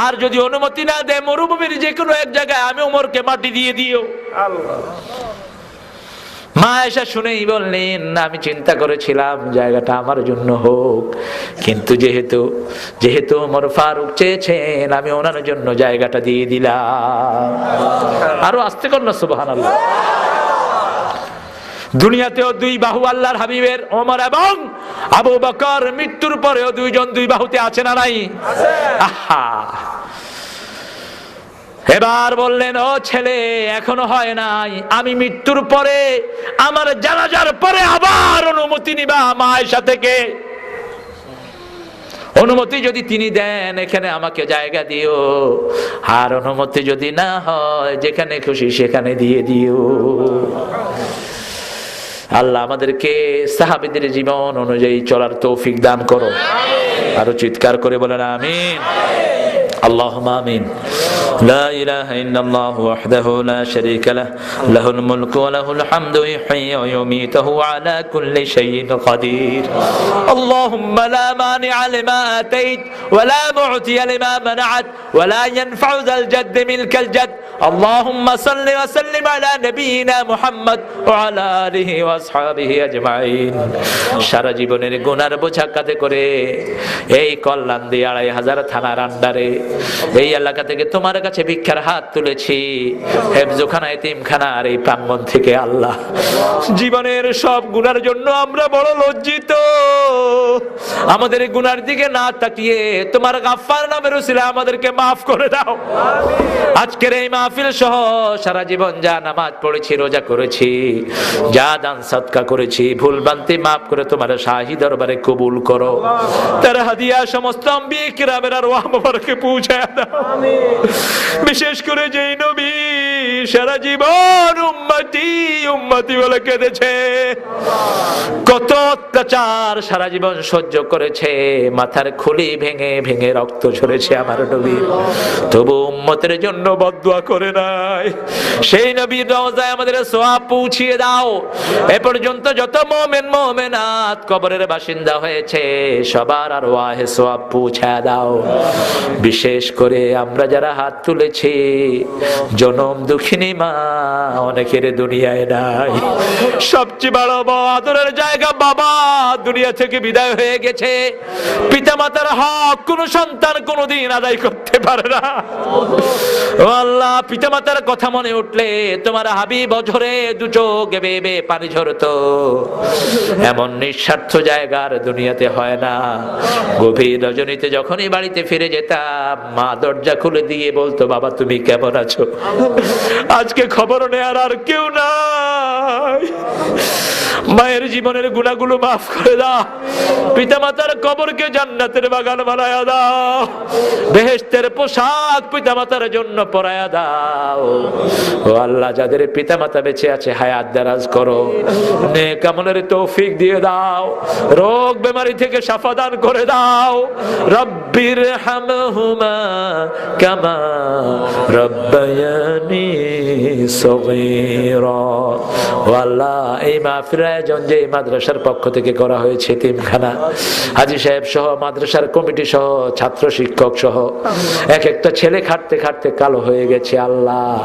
আর যদি অনুমতি না দেয় মরুভূমির যে কোনো এক জায়গায় আমি ওমরকে মাটি দিয়ে দিও। আল্লাহ। মা আয়েশা শুনেই বললেন আমি চিন্তা করেছিলাম জায়গাটা আমার জন্য হোক, কিন্তু যেহেতু ওমর ফারুক চেয়েছেন আমি ওনার জন্য জায়গাটা দিয়ে দিলাম। আরো আস্তে কর না সুবহানাল্লাহ। দুনিয়াতেও দুই বাহু আল্লাহর হাবিবের ওমর এবং আবু বকর, মৃত্যুর পরেও দুইজন দুই বাহুতে আছে না নাই? আহা। এবার বললেন ও ছেলে এখনো হয় নাই, আমি মৃত্যুর পরে আমার জানাজার পরে আবার অনুমতি নিবা মা আয়েশা থেকে। অনুমতি যদি তিনি দেন এখানে আমাকে জায়গা দিও, আর অনুমতি যদি না হয় যেখানে খুশি সেখানে দিয়ে দিও। আল্লাহ আমাদেরকে সাহাবীদের জীবন অনুযায়ী চলার তৌফিক দান করো। আরো চিৎকার করে বলেন আমিন। اللهم آمين. لا إله إلا الله وحده لا شريك له له الملك وله الحمد يحيي ويميت وهو على كل شيء قدير. اللهم لا مانع لما آتيت ولا معطي لما منعت ولا ينفع ذا الجد منك الجد. اللهم صل وسلم على نبينا محمد وعلى آله وأصحابه أجمعين. সারা জীবনের গুনার বোঝা কাঁধে করে এই কল্যাণ দিয়ে 2500 থানার আন্ডারে এই এলাকা থেকে তোমার কাছে ভিক্ষার হাত তুলেছি হেফজখানা এতিমখানা আর এই প্রাঙ্গণ থেকে। আল্লাহ, জীবনের সব গুনার জন্য আমরা বড় লজ্জিত। আমাদের গুনার দিকে না তাকিয়ে তোমার গাফফার নামের উসিলায় আমাদেরকে মাফ করে দাও। আজকের এই মাহফিল সহ সারা জীবন যা নামাজ পড়েছি, রোজা করেছি, যা দান সদকা করেছি, ভুল ভ্রান্তি মাফ করে তোমার শাহী দরবারে কবুল করো। তার হাদিয়া সমস্ত আম্বিয়া কিরামের আরওয়াহ মুবারকে পৌঁছায় দাও। বিশেষ করে যেই নবী সারা জীবন উম্মতি উম্মতি বলে কেঁদেছে, কত অত্যাচার সারা জীবন সহ্য করেছে, মাথার খুলি ভেঙে ভেঙে রক্ত ঝরেছে আমার নবী, তবু উম্মতের জন্য বদদুয়া করে নাই। সেই নবীর রওজায় আমাদের সওয়াব পৌঁছিয়ে দাও। এ পর্যন্ত যত মুমিন মুমিনাত কবরের বাসিন্দা হয়েছে সবার আরওয়াহে সওয়াব পৌঁছায় দাও। বিশেষ করে আমরা যারা হাত তুলেছি, জনম দুঃখিনী মা অনেকের দুনিয়ায় নাই। সবচেয়ে বড় আদরের জায়গা বাবা দুনিয়া থেকে বিদায় হয়ে গেছে। পিতামাতার হক কোন সন্তান কোনদিন আদায় করতে পারে না। ও আল্লাহ, পিতামাতার কথা মনে উঠলে তোমার হাবিব অঝরে দু চোখ বেয়ে পানি ঝরতো। এমন নিঃস্বার্থ জায়গার দুনিয়াতে হয় না। গভীর রজনীতে যখনই বাড়িতে ফিরে যেতাম, মা দরজা খুলে দিয়ে বলতো, বাবা তুমি কেমন আছো? আজকে খবর নেয়ার আর কেউ নাই। মায়ের জীবনের গুনাহগুলো মাফ করে দাও। পিতামাতার কবরকে জান্নাতের বাগান বানায়া দাও। বেহেশতের পোশাক পিতামাতার জন্য পরায়া দাও। ও আল্লাহ, যাদের পিতামাতা বেঁচে আছে হায়াত দারাজ করো, নেক আমলের তৌফিক দিয়ে দাও, রোগ বেমারি থেকে শাফা দান করে দাও। রব্বির হামহুমা কামা রব্বায়ানি সগীরা। ও আল্লাহ, এই মাহফিল আয়োজন যে মাদ্রাসার পক্ষ থেকে করা হয়েছে, এতিমখানা, হাজী সাহেব সহ মাদ্রাসার কমিটি সহ ছাত্র শিক্ষক সহ এক একটা ছেলে খাটতে খাটতে কালো হয়ে গেছে। আল্লাহ,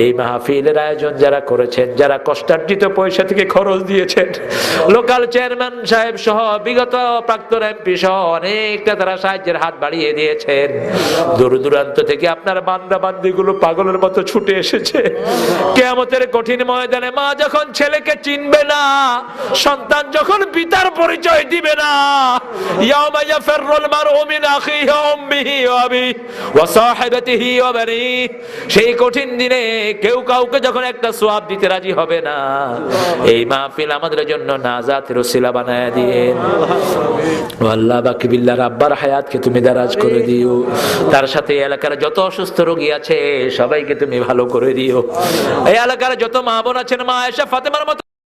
এই মাহফিলের আয়োজন যারা করেছেন, যারা কষ্টার্জিত পয়সা থেকে খরচ দিয়েছেন, লোকাল চেয়ারম্যান সাহেব সহ বিগত প্রাক্তন এমপি সহ অনেকটা তারা সাহায্যের হাত বাড়িয়ে দিয়েছেন। দূর দূরান্ত থেকে আপনার বান্দা বান্দিগুলো পাগলের মতো ছুটে এসেছে। কিয়ামতের কঠিন ময়দানে মা যখন ছেলেকে চিনবে না, সন্তান যখন পিতার পরিচয় দিবে না, ইয়াউমা ইয়াফিরুল মারউ মিন আখিহি ওয়া উম্মিহি ওয়া আবিহি ওয়া সাহিবাতিহি ওয়া বানিহি, সেই কঠিন দিনে কেউ কাউকে যখন একটা সওয়াব দিতে রাজি হবে না, এই মাহফিল আমাদের জন্য নাজাতের ওসিলা বানায়া দিয়েন। আল্লাহ, বাকি বিল্লাহর আব্বার হায়াতকে তুমি দারাজ করে দিও। তার সাথে এলাকার যত অসুস্থ রোগী আছে সবাইকে তুমি ভালো করে দিও। এই এলাকার যত মা বোন আছেন, মা আয়েশা ফাতেমার মতো